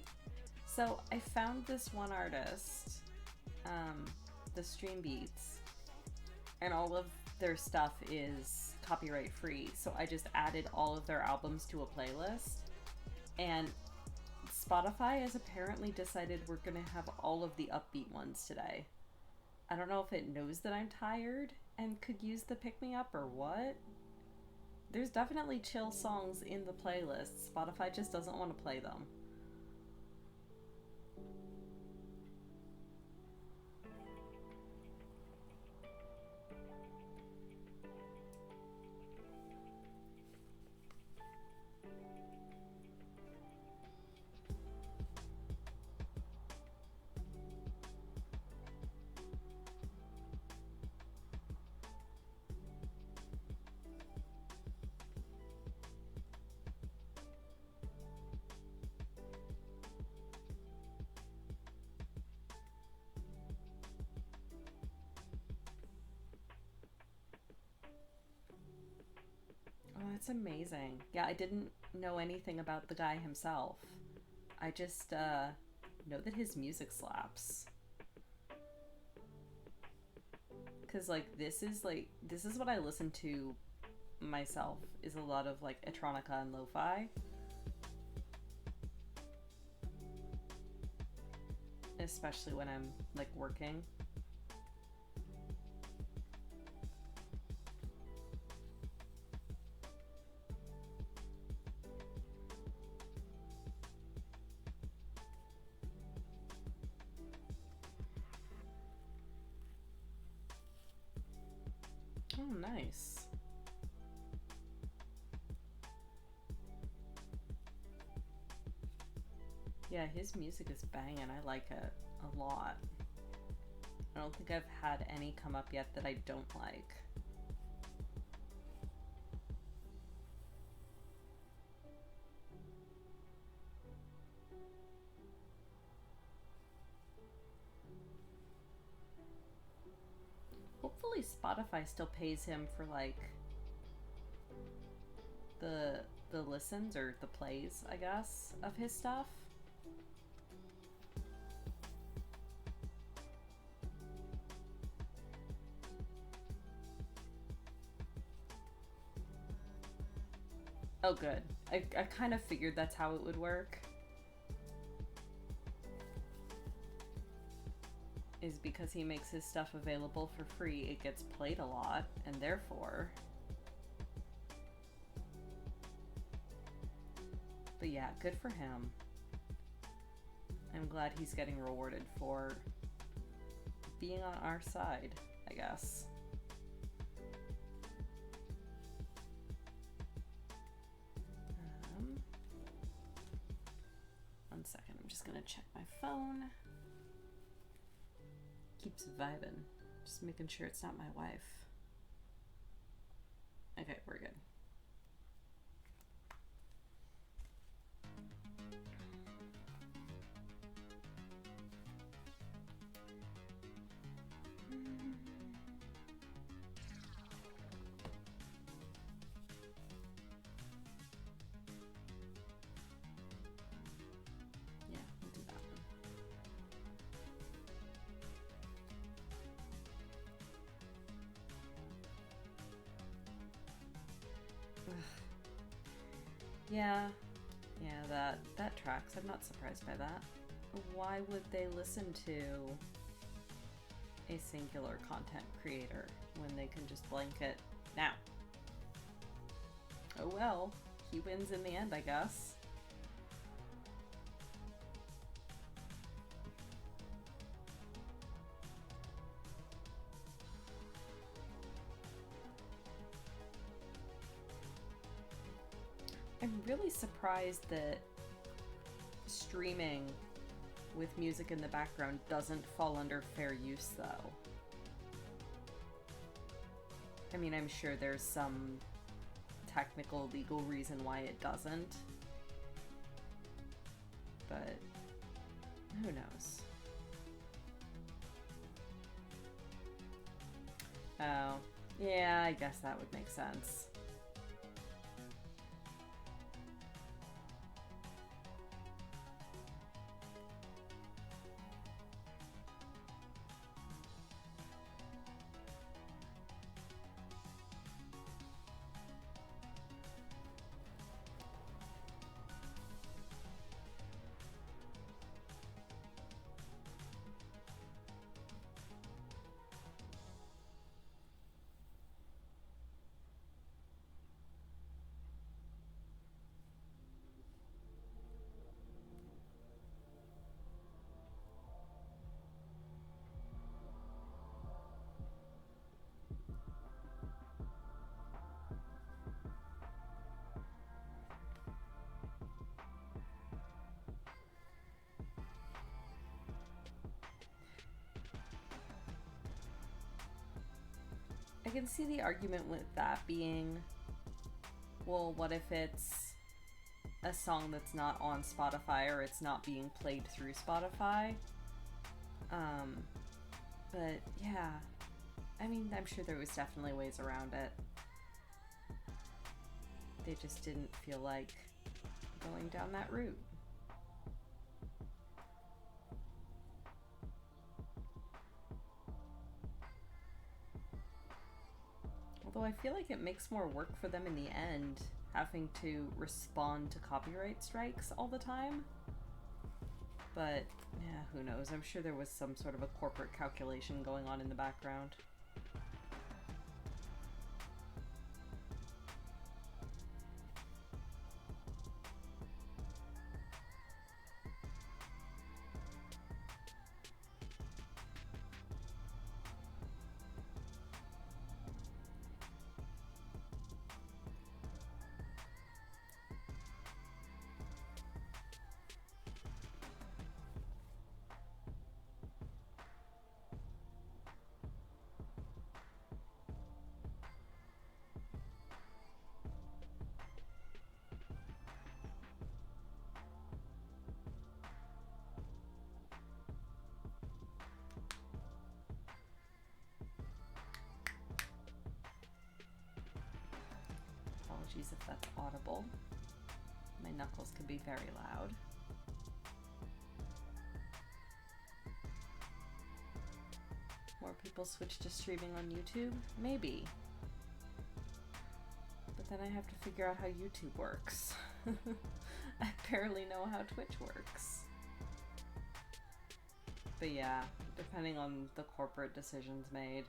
So I found this one artist, the Stream Beats, and all of their stuff is copyright free. So I just added all of their albums to a playlist, and Spotify has apparently decided we're gonna have all of the upbeat ones today. I don't know if it knows that I'm tired and could use the pick me up or what. There's definitely chill songs in the playlist. Spotify just doesn't want to play them. Oh, that's amazing. Yeah, I didn't know anything about the guy himself. I just know that his music slaps. Cause this is what I listen to myself, is a lot of like electronica and lo-fi. Especially when I'm like working. Oh, nice. Yeah, his music is banging. I like it a lot. I don't think I've had any come up yet that I don't like. Hopefully Spotify still pays him for like the listens or the plays, I guess, of his stuff. Oh, good. I kind of figured that's how it would work. Is because he makes his stuff available for free, it gets played a lot, and therefore... But yeah, good for him. I'm glad he's getting rewarded for being on our side, I guess. One second, I'm just gonna check my phone. Keeps vibing. Just making sure it's not my wife. Okay, we're good. Yeah, we'll do that one. Yeah, that tracks. I'm not surprised by that. Why would they listen to a singular content creator when they can just blanket now? Oh well, he wins in the end, I guess. I'm really surprised that streaming with music in the background doesn't fall under fair use, though. I mean, I'm sure there's some technical, legal reason why it doesn't. But who knows? Oh, yeah, I guess that would make sense. I can see the argument with that being, well, what if it's a song that's not on Spotify or it's not being played through Spotify? But yeah, I mean, I'm sure there was definitely ways around it. They just didn't feel like going down that route. Although I feel like it makes more work for them in the end, having to respond to copyright strikes all the time. But, yeah, who knows? I'm sure there was some sort of a corporate calculation going on in the background. Apologies if that's audible. My knuckles can be very loud. More people switch to streaming on YouTube? Maybe. But then I have to figure out how YouTube works. I barely know how Twitch works. But yeah, depending on the corporate decisions made.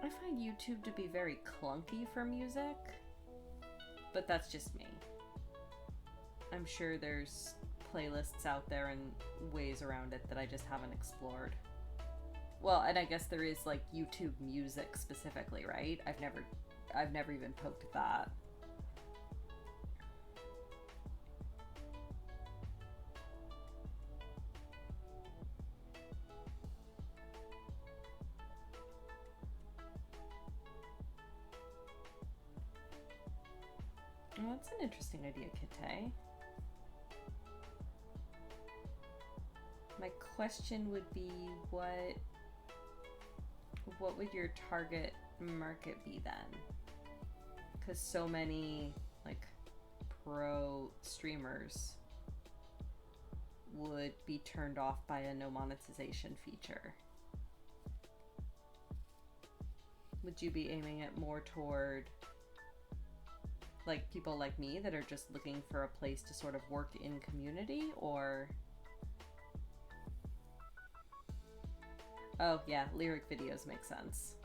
I find YouTube to be very clunky for music, but that's just me. I'm sure there's playlists out there and ways around it that I just haven't explored. Well, and I guess there is like YouTube music specifically, right? I've never even poked at that. Well, that's an interesting idea, Kite. My question would be, what would your target market be then? Because so many like pro streamers would be turned off by a no monetization feature. Would you be aiming it more toward like people like me that are just looking for a place to sort of work in community, or... Oh yeah, lyric videos make sense.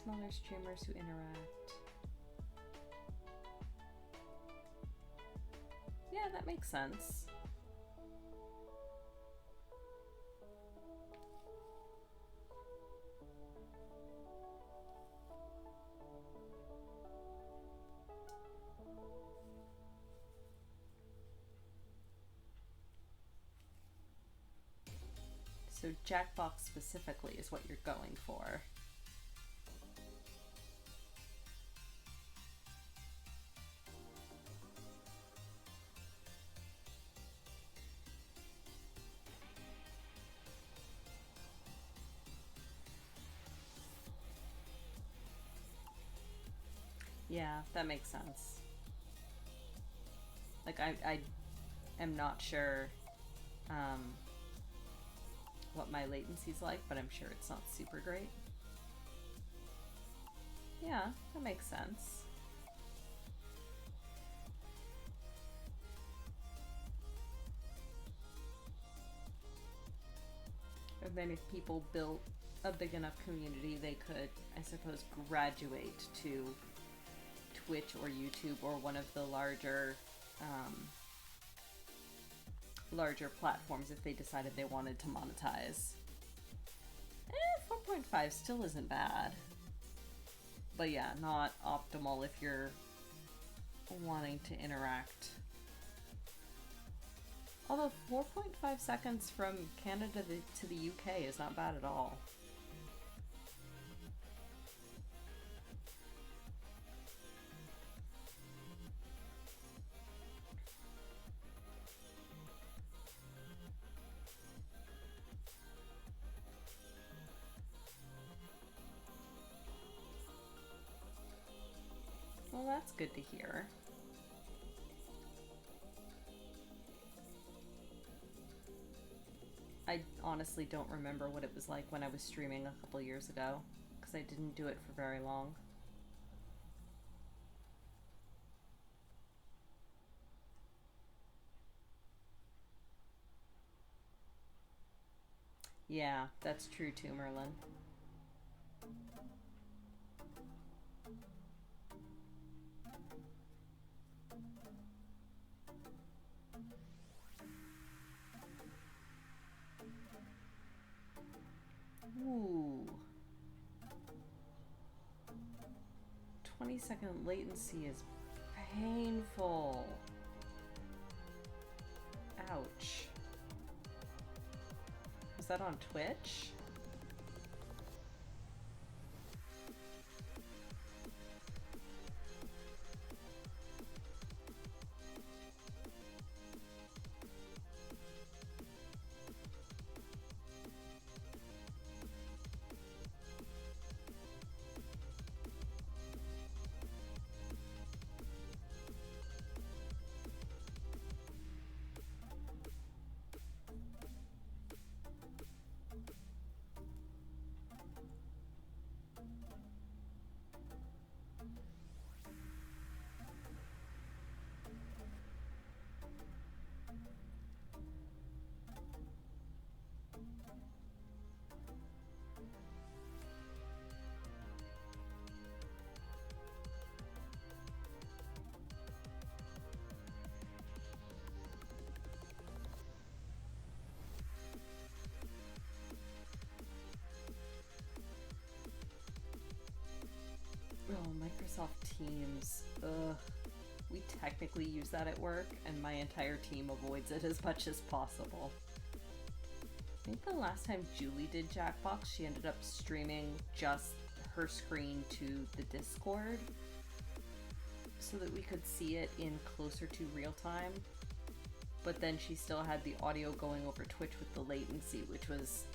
Smaller streamers who interact. Yeah, that makes sense. So Jackbox specifically is what you're going for. Yeah, that makes sense. Like, I am not sure um, what my latency's like, but I'm sure it's not super great. Yeah, that makes sense. And then if people built a big enough community, they could, I suppose, graduate to Twitch or YouTube or one of the larger platforms if they decided they wanted to monetize. 4.5 still isn't bad. But yeah, not optimal if you're wanting to interact. Although 4.5 seconds from Canada to the UK is not bad at all. Well, that's good to hear. I honestly don't remember what it was like when I was streaming a couple years ago, because I didn't do it for very long. Yeah, that's true too, Merlin. Ooh. 20-second latency is painful. Ouch. Was that on Twitch? Oh, Microsoft Teams. Ugh. We technically use that at work, and my entire team avoids it as much as possible. I think the last time Julie did Jackbox, she ended up streaming just her screen to the Discord so that we could see it in closer to real time. But then she still had the audio going over Twitch with the latency, which was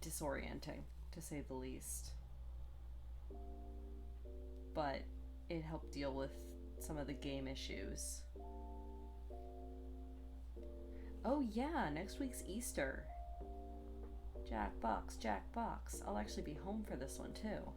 disorienting, to say the least. But it helped deal with some of the game issues. Oh yeah, next week's Easter. Jackbox, Jackbox. I'll actually be home for this one too.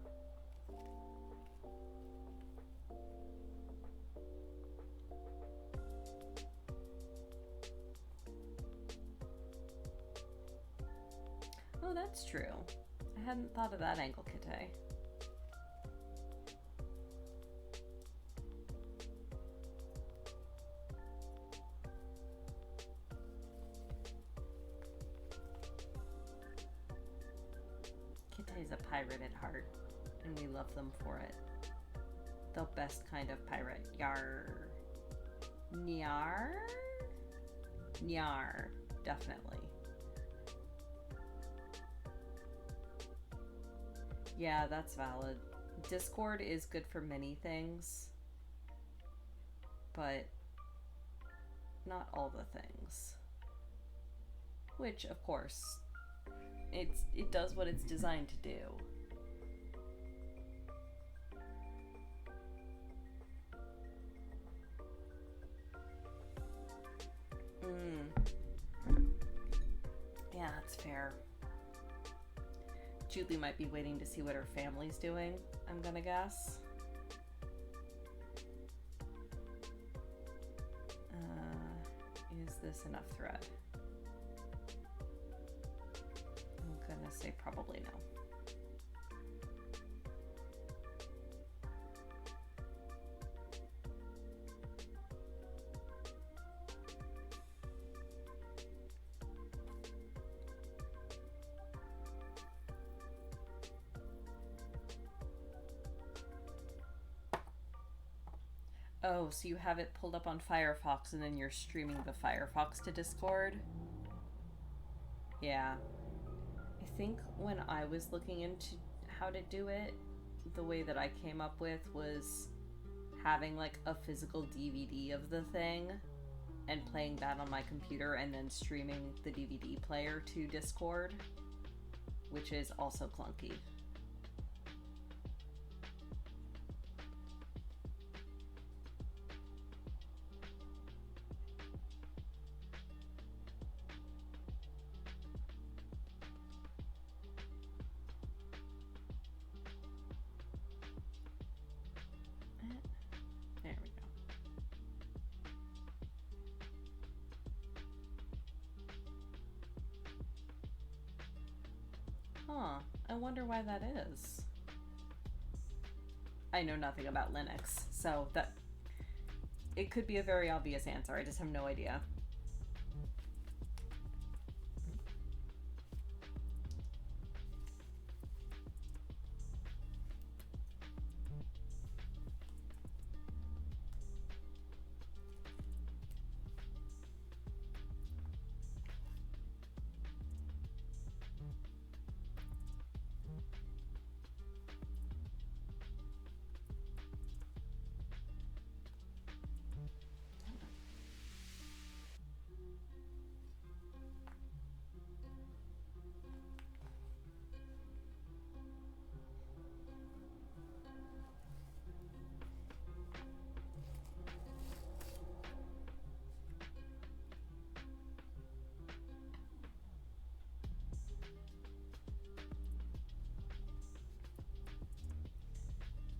Oh, that's true. I hadn't thought of that angle, Kite. Kite's a pirate at heart, and we love them for it. The best kind of pirate. Yar. Nyar? Nyar. Definitely. Yeah, that's valid. Discord is good for many things, but not all the things. Which, of course, it does what it's designed to do. Julie might be waiting to see what her family's doing, I'm gonna guess. Is this enough thread? I'm gonna say probably no. Oh, so you have it pulled up on Firefox and then you're streaming the Firefox to Discord? Yeah. I think when I was looking into how to do it, the way that I came up with was having like a physical DVD of the thing and playing that on my computer and then streaming the DVD player to Discord, which is also clunky. There we go. Huh. I wonder why that is. I know nothing about Linux, so that it could be a very obvious answer. I just have no idea.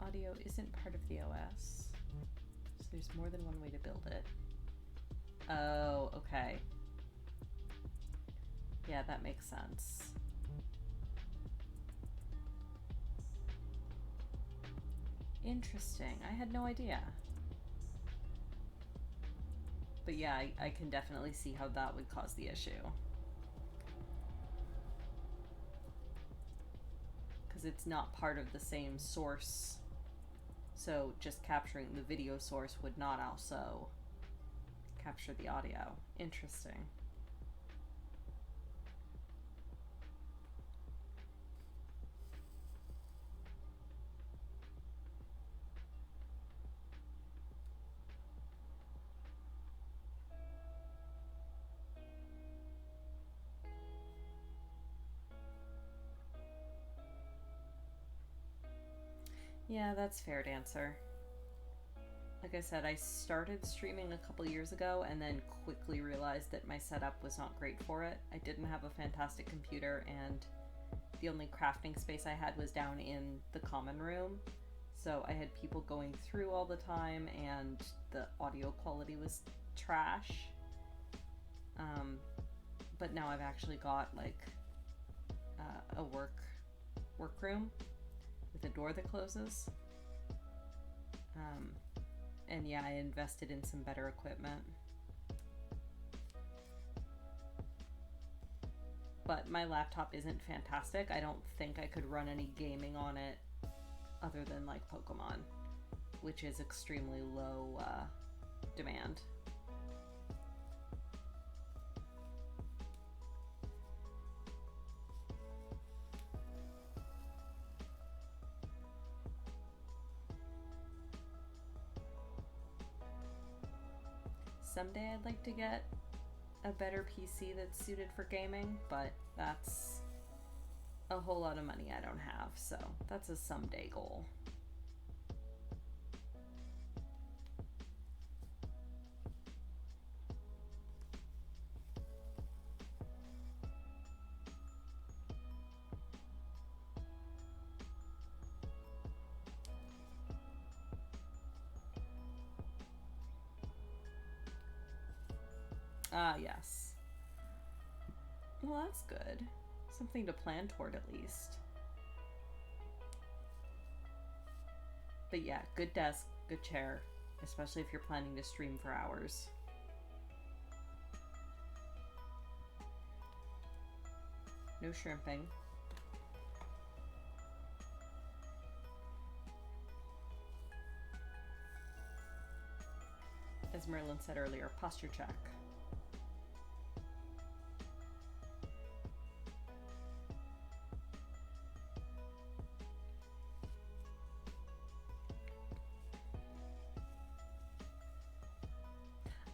Audio isn't part of the OS, so there's more than one way to build it. Oh, okay. Yeah, that makes sense. Interesting. I had no idea. But yeah, I can definitely see how that would cause the issue. Because it's not part of the same source. So just capturing the video source would not also capture the audio. Interesting. Yeah, that's fair to answer. Like I said, I started streaming a couple years ago and then quickly realized that my setup was not great for it. I didn't have a fantastic computer, and the only crafting space I had was down in the common room. So I had people going through all the time, and the audio quality was trash. But now I've actually got like a workroom with a door that closes. And yeah, I invested in some better equipment. But my laptop isn't fantastic. I don't think I could run any gaming on it other than like Pokemon, which is extremely low demand. Someday I'd like to get a better PC that's suited for gaming, but that's a whole lot of money I don't have, so that's a someday goal. Ah, yes. Well, that's good. Something to plan toward at least. But yeah, good desk, good chair, especially if you're planning to stream for hours. No shrimping. As Merlin said earlier, posture check.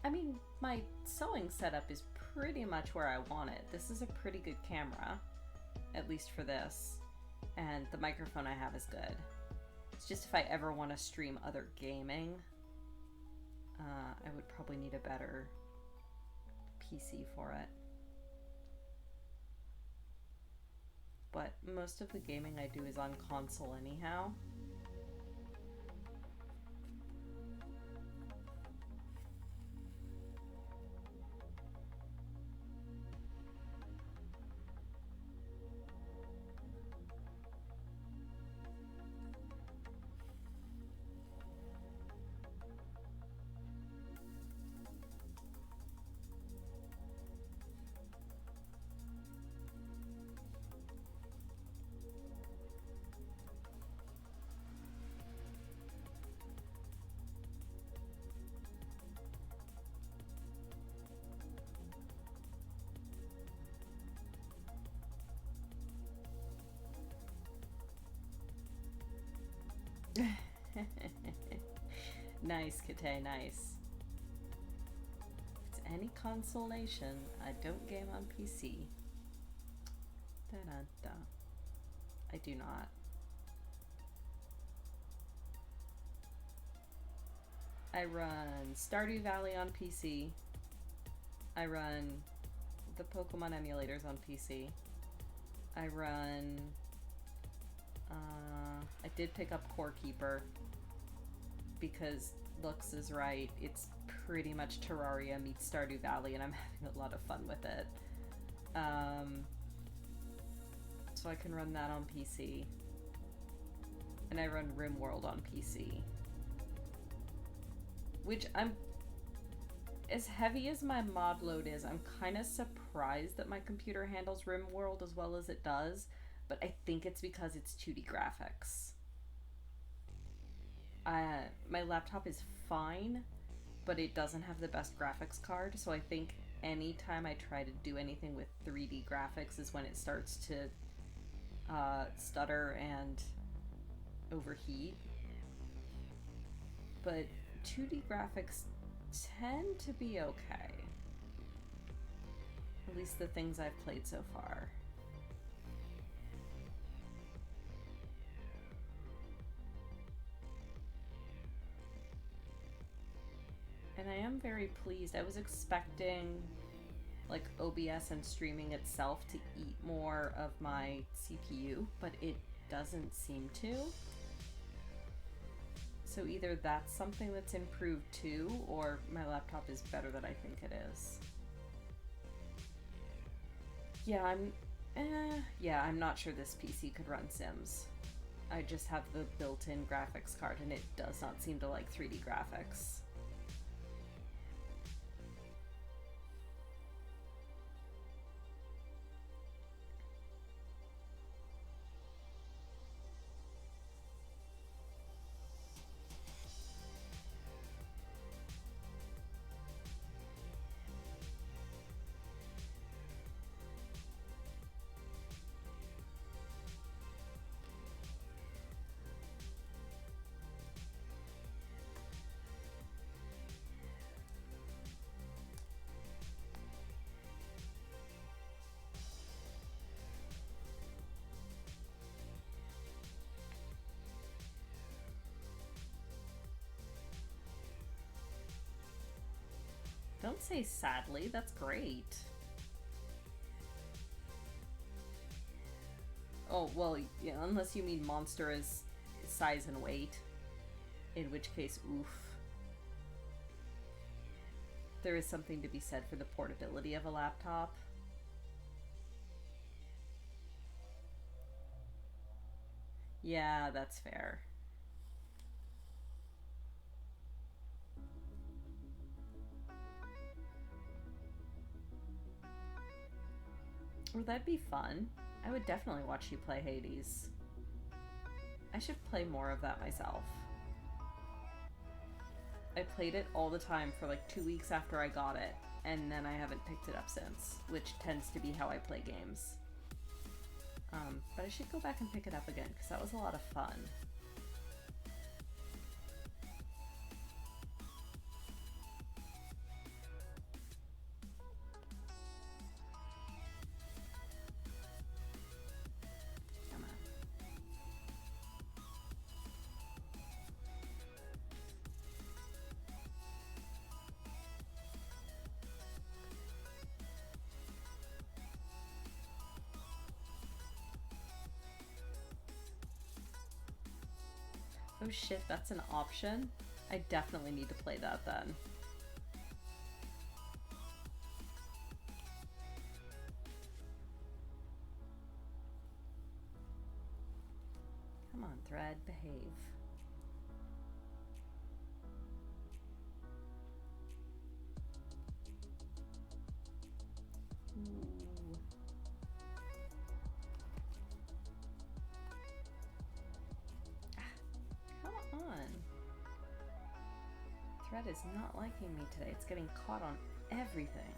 I mean, my sewing setup is pretty much where I want it. This is a pretty good camera, at least for this, and the microphone I have is good. It's just if I ever want to stream other gaming, I would probably need a better PC for it. But most of the gaming I do is on console anyhow. Nice, Kate, nice. If it's any consolation, I don't game on PC. Da-da-da. I do not. I run Stardew Valley on PC. I run the Pokemon emulators on PC. I run... I did pick up Core Keeper because Lux is right. It's pretty much Terraria meets Stardew Valley, and I'm having a lot of fun with it. So I can run that on PC. And I run RimWorld on PC. Which as heavy as my mod load is, I'm kind of surprised that my computer handles RimWorld as well as it does, but I think it's because it's 2D graphics. My laptop is fine, but it doesn't have the best graphics card, so I think anytime I try to do anything with 3D graphics is when it starts to stutter and overheat. But 2D graphics tend to be okay. At least the things I've played so far. And I am very pleased. I was expecting like OBS and streaming itself to eat more of my CPU, but it doesn't seem to. So either that's something that's improved too, or my laptop is better than I think it is. Yeah, I'm not sure this PC could run Sims. I just have the built-in graphics card and it does not seem to like 3D graphics. Don't say sadly, that's great. Oh, well, yeah, unless you mean monster as size and weight. In which case, oof. there is something to be said for the portability of a laptop. Yeah, that's fair. Well, that'd be fun. I would definitely watch you play Hades. I should play more of that myself. I played it all the time for like 2 weeks after I got it, and then I haven't picked it up since, which tends to be how I play games. But I should go back and pick it up again, because that was a lot of fun. Come on. Oh shit, that's an option? I definitely need to play that then. Come on, Thread, behave. Ooh. Come on. Thread is not liking me today. It's getting caught on everything.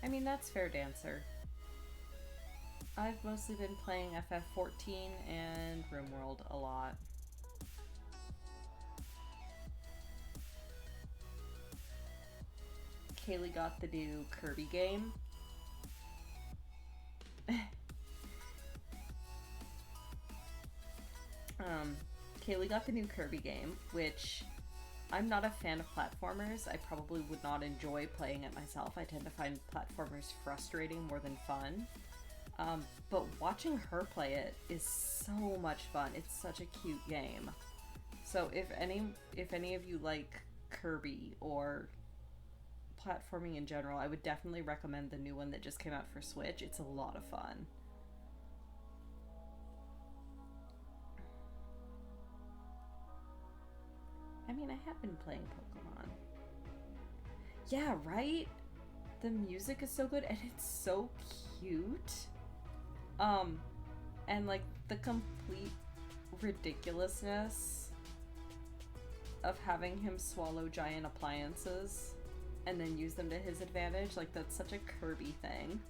I mean, that's fair, Dancer. I've mostly been playing FF14 and RimWorld a lot. Kaylee got the new Kirby game. Kaylee got the new Kirby game, which I'm not a fan of platformers. I probably would not enjoy playing it myself. I tend to find platformers frustrating more than fun. But watching her play it is so much fun. It's such a cute game. So if any of you like Kirby or platforming in general, I would definitely recommend the new one that just came out for Switch. It's a lot of fun. I mean, I have been playing Pokemon. Yeah, right? The music is so good and it's so cute. And like the complete ridiculousness of having him swallow giant appliances and then use them to his advantage, like that's such a Kirby thing.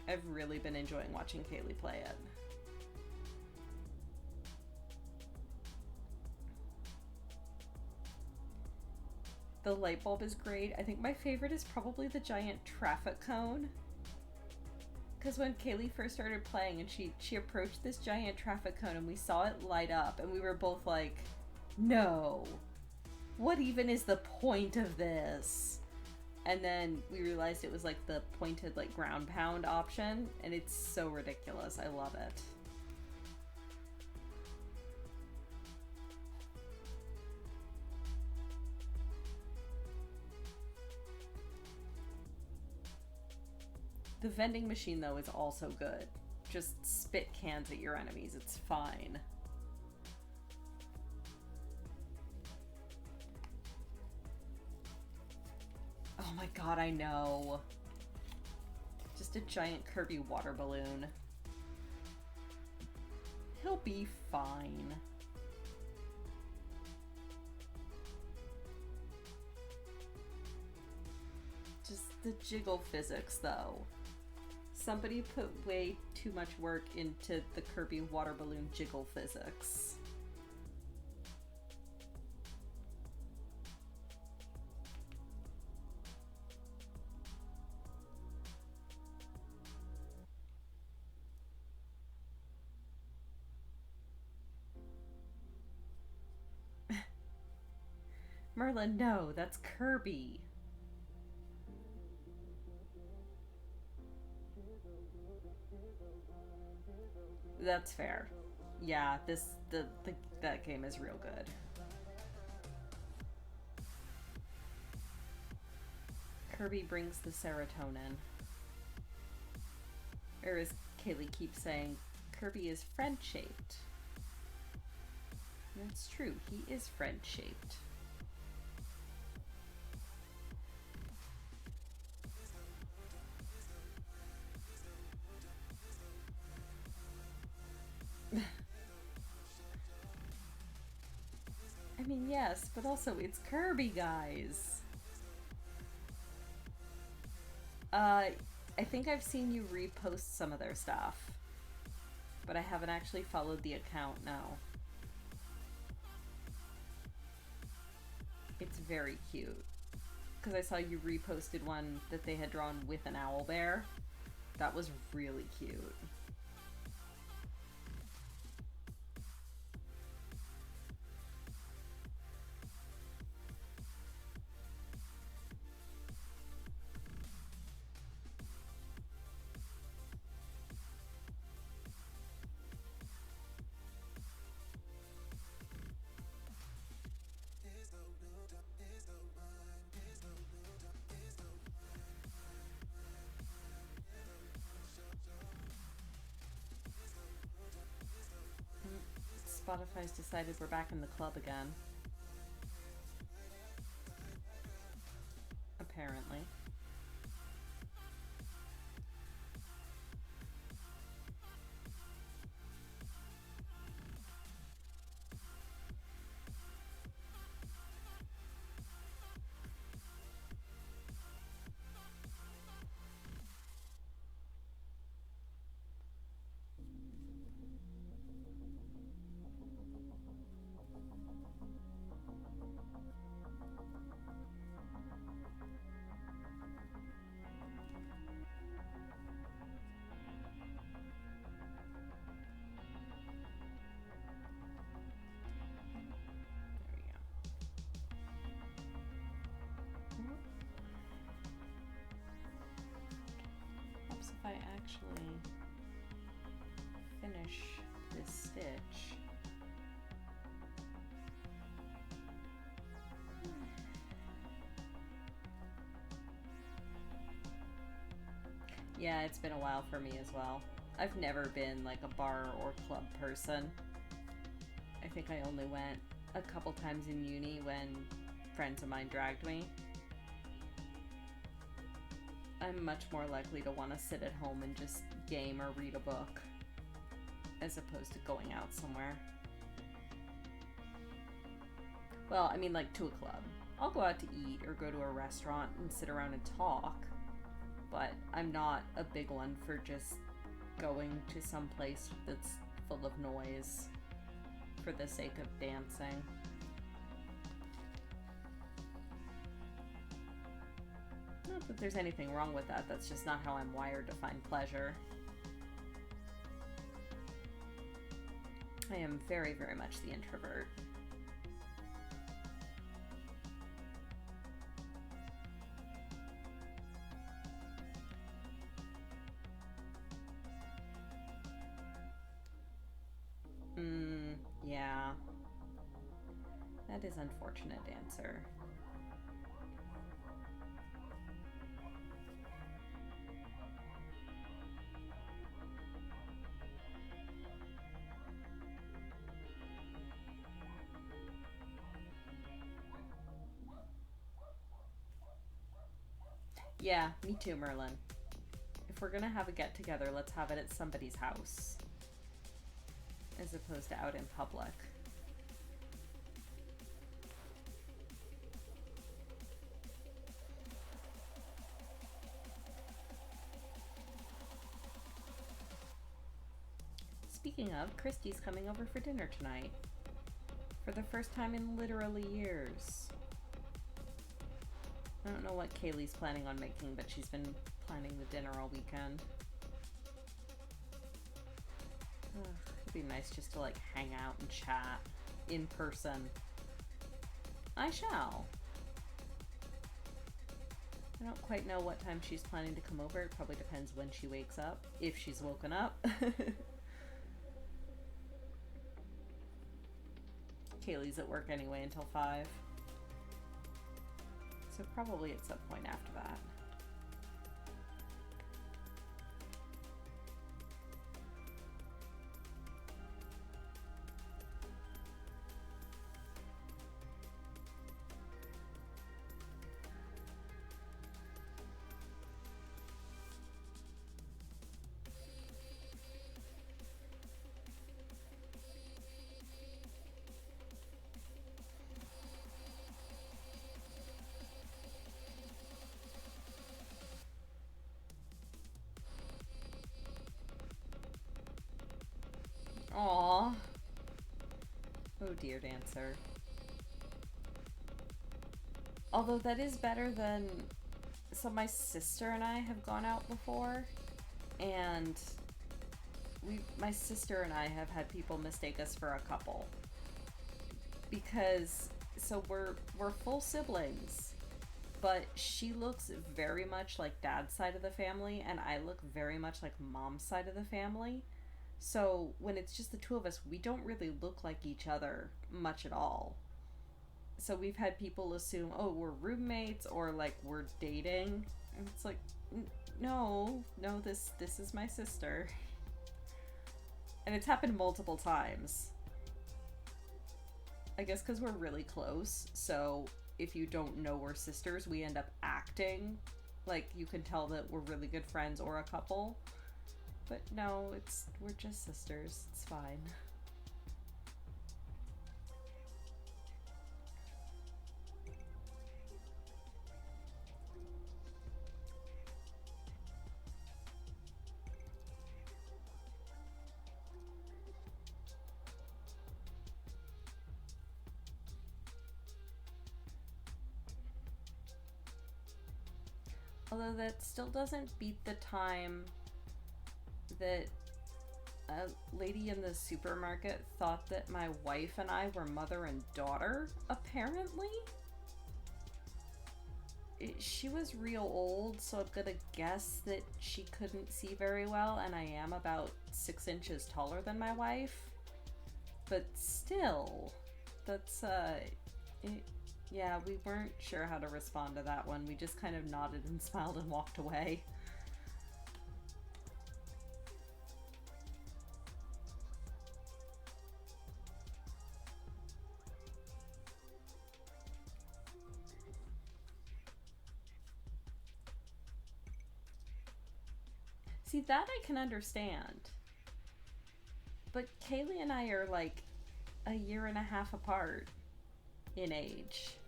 I've really been enjoying watching Kaylee play it. The light bulb is great. I think my favorite is probably the giant traffic cone. Because when Kaylee first started playing and she approached this giant traffic cone and we saw it light up and we were both like, no, what even is the point of this? And then we realized it was like the pointed like ground pound option, and it's so ridiculous. I love it. The vending machine, though, is also good. Just spit cans at your enemies. It's fine. Oh my god, I know. Just a giant Kirby water balloon. He'll be fine. Just the jiggle physics, though. Somebody put way too much work into the Kirby water balloon jiggle physics. Merlin, no, that's Kirby. That's fair. Yeah, that game is real good. Kirby brings the serotonin. Or as Kaylee keeps saying, Kirby is friend shaped. That's true, he is friend shaped. I mean, yes, but also it's Kirby, guys. I think I've seen you repost some of their stuff, but I haven't actually followed the account now. It's very cute. Because I saw you reposted one that they had drawn with an owl bear. That was really cute. Spotify's decided we're back in the club again. Apparently. If I actually finish this stitch. Yeah, it's been a while for me as well. I've never been like a bar or club person. I think I only went a couple times in uni when friends of mine dragged me. I'm much more likely to want to sit at home and just game or read a book as opposed to going out somewhere. Well, I mean, like to a club. I'll go out to eat or go to a restaurant and sit around and talk, but I'm not a big one for just going to some place that's full of noise for the sake of dancing. Not that there's anything wrong with that, that's just not how I'm wired to find pleasure. I am very, very much the introvert. Yeah. That is unfortunate, Dancer. Yeah, me too, Merlin. If we're gonna have a get-together, let's have it at somebody's house, as opposed to out in public. Speaking of, Christy's coming over for dinner tonight. For the first time in literally years. I don't know what Kaylee's planning on making, but she's been planning the dinner all weekend. It'd be nice just to like hang out and chat in person. I shall. I don't quite know what time she's planning to come over. It probably depends when she wakes up, if she's woken up. Kaylee's at work anyway until 5. So probably at some point after that. Aww. Oh dear, Dancer. Although that is better than... So my sister and I have gone out before, and my sister and I have had people mistake us for a couple. Because, so we're full siblings, but she looks very much like dad's side of the family, and I look very much like mom's side of the family. So when it's just the two of us, we don't really look like each other much at all. So we've had people assume, oh, we're roommates or like we're dating, and it's like, no, this is my sister. And it's happened multiple times. I guess because we're really close, so if you don't know we're sisters, we end up acting like you can tell that we're really good friends or a couple. But no, we're just sisters. It's fine. Although that still doesn't beat the time that a lady in the supermarket thought that my wife and I were mother and daughter, apparently. She was real old, so I'm gonna guess that she couldn't see very well, and I am about 6 inches taller than my wife. But still, that's, yeah, we weren't sure how to respond to that one. We just kind of nodded and smiled and walked away. See, that I can understand. But Kaylee and I are like a year and a half apart in age.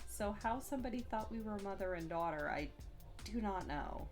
So how somebody thought we were mother and daughter, I do not know.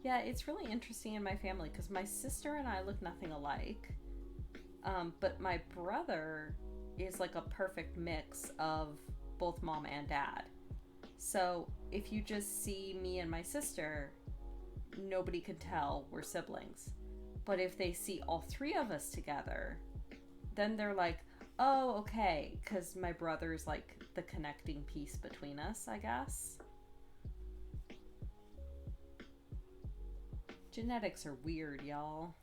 Yeah, it's really interesting in my family because my sister and I look nothing alike. But my brother is like a perfect mix of both mom and dad. So if you just see me and my sister, nobody could tell we're siblings. But if they see all three of us together, then they're like, oh, okay, because my brother's like the connecting piece between us, I guess. Genetics are weird, y'all.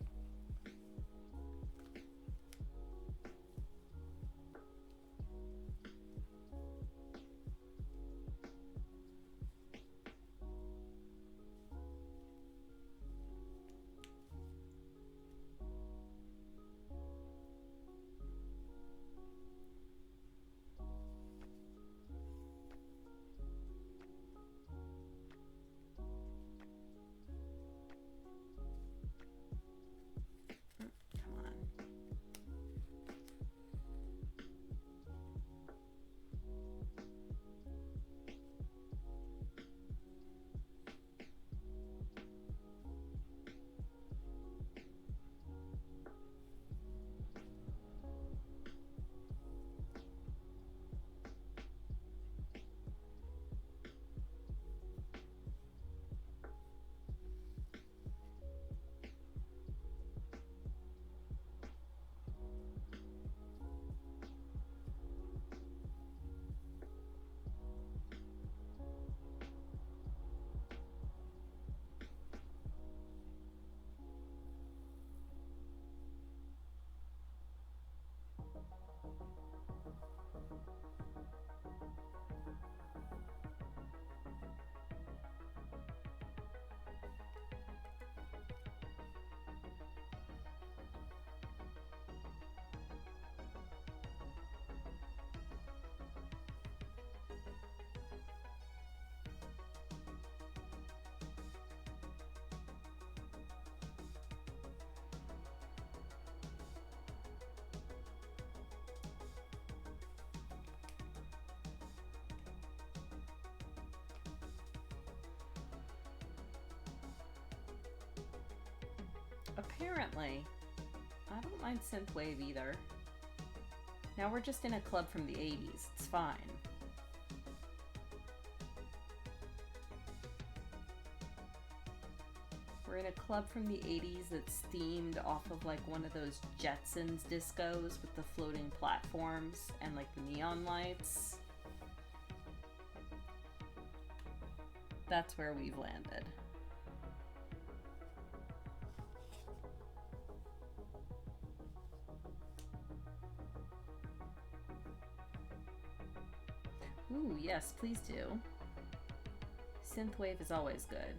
Apparently. I don't mind synthwave either. Now we're just in a club from the 80s. It's fine. We're in a club from the 80s that's themed off of like one of those Jetsons discos with the floating platforms and like the neon lights. That's where we've landed. Ooh, yes, please do. Synthwave is always good.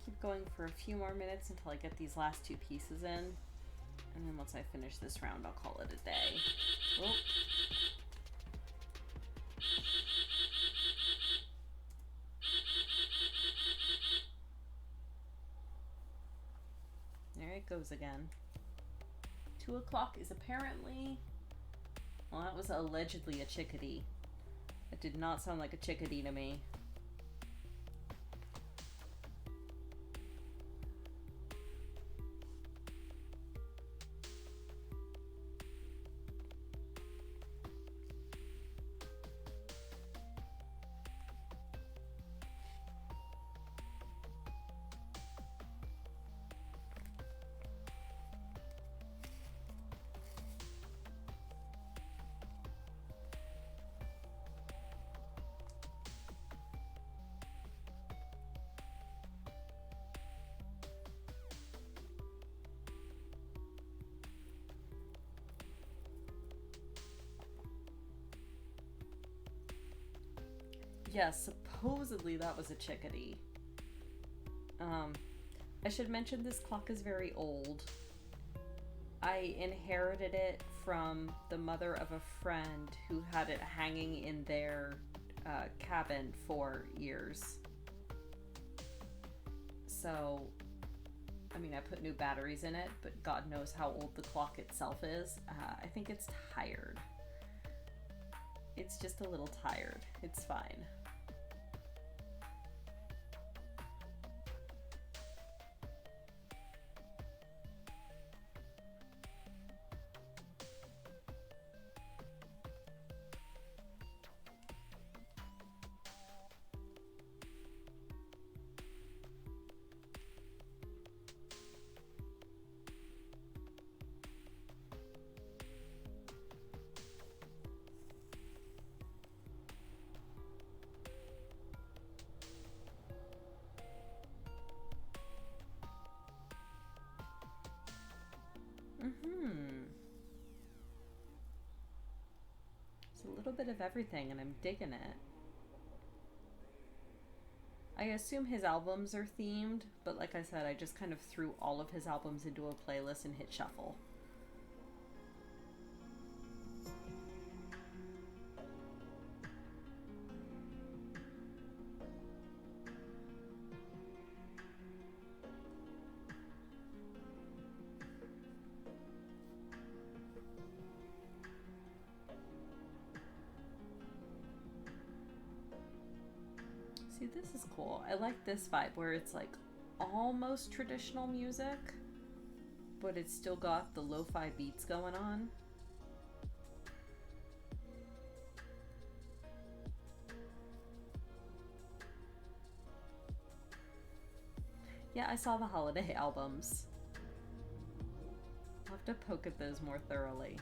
Keep going for a few more minutes until I get these last two pieces in, and then once I finish this round I'll call it a day. Oh. There it goes again. 2 o'clock is apparently, well, that was allegedly a chickadee. It did not sound like a chickadee to me. Yes, supposedly that was a chickadee. I should mention this clock is very old. I inherited it from the mother of a friend who had it hanging in their cabin for years. So, I mean, I put new batteries in it, but God knows how old the clock itself is. I think it's tired. It's just a little tired. It's fine. Mm-hmm. It's a little bit of everything, and I'm digging it. I assume his albums are themed, but like I said, I just kind of threw all of his albums into a playlist and hit shuffle. See, this is cool. I like this vibe where it's like almost traditional music, but it's still got the lo-fi beats going on. Yeah, I saw the holiday albums. I'll have to poke at those more thoroughly.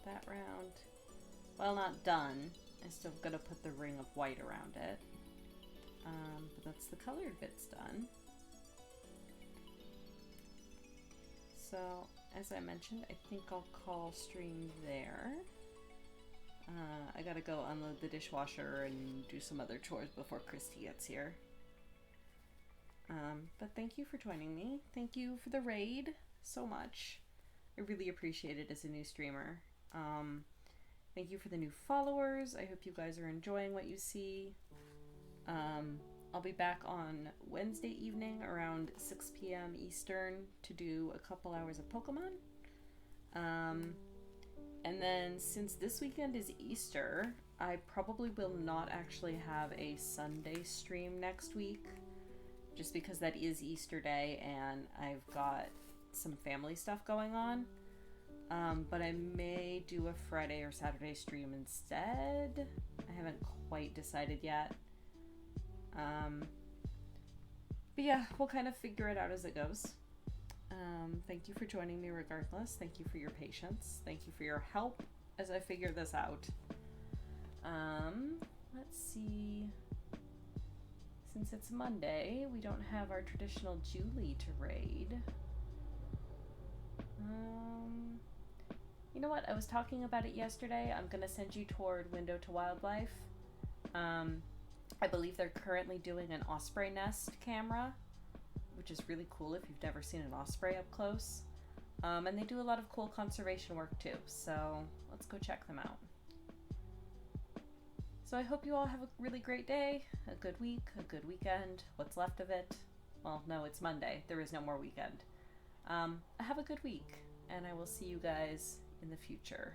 that round. Well, not done. I still gotta put the ring of white around it. But that's the colored bits done. So, as I mentioned, I think I'll call stream there. I gotta go unload the dishwasher and do some other chores before Christy gets here. But thank you for joining me. Thank you for the raid so much. I really appreciate it as a new streamer. Thank you for the new followers. I hope you guys are enjoying what you see. I'll be back on Wednesday evening around 6 p.m. Eastern to do a couple hours of Pokemon. And then since this weekend is Easter, I probably will not actually have a Sunday stream next week, just because that is Easter Day and I've got some family stuff going on. But I may do a Friday or Saturday stream instead. I haven't quite decided yet. But yeah, we'll kind of figure it out as it goes. Thank you for joining me regardless. Thank you for your patience. Thank you for your help as I figure this out. Let's see. Since it's Monday, we don't have our traditional Julie to raid. You know what? I was talking about it yesterday. I'm going to send you toward Window to Wildlife. I believe they're currently doing an osprey nest camera, which is really cool if you've never seen an osprey up close. And they do a lot of cool conservation work too, so let's go check them out. So I hope you all have a really great day, a good week, a good weekend, what's left of it. Well, no, it's Monday. There is no more weekend. Have a good week, and I will see you guys in the future.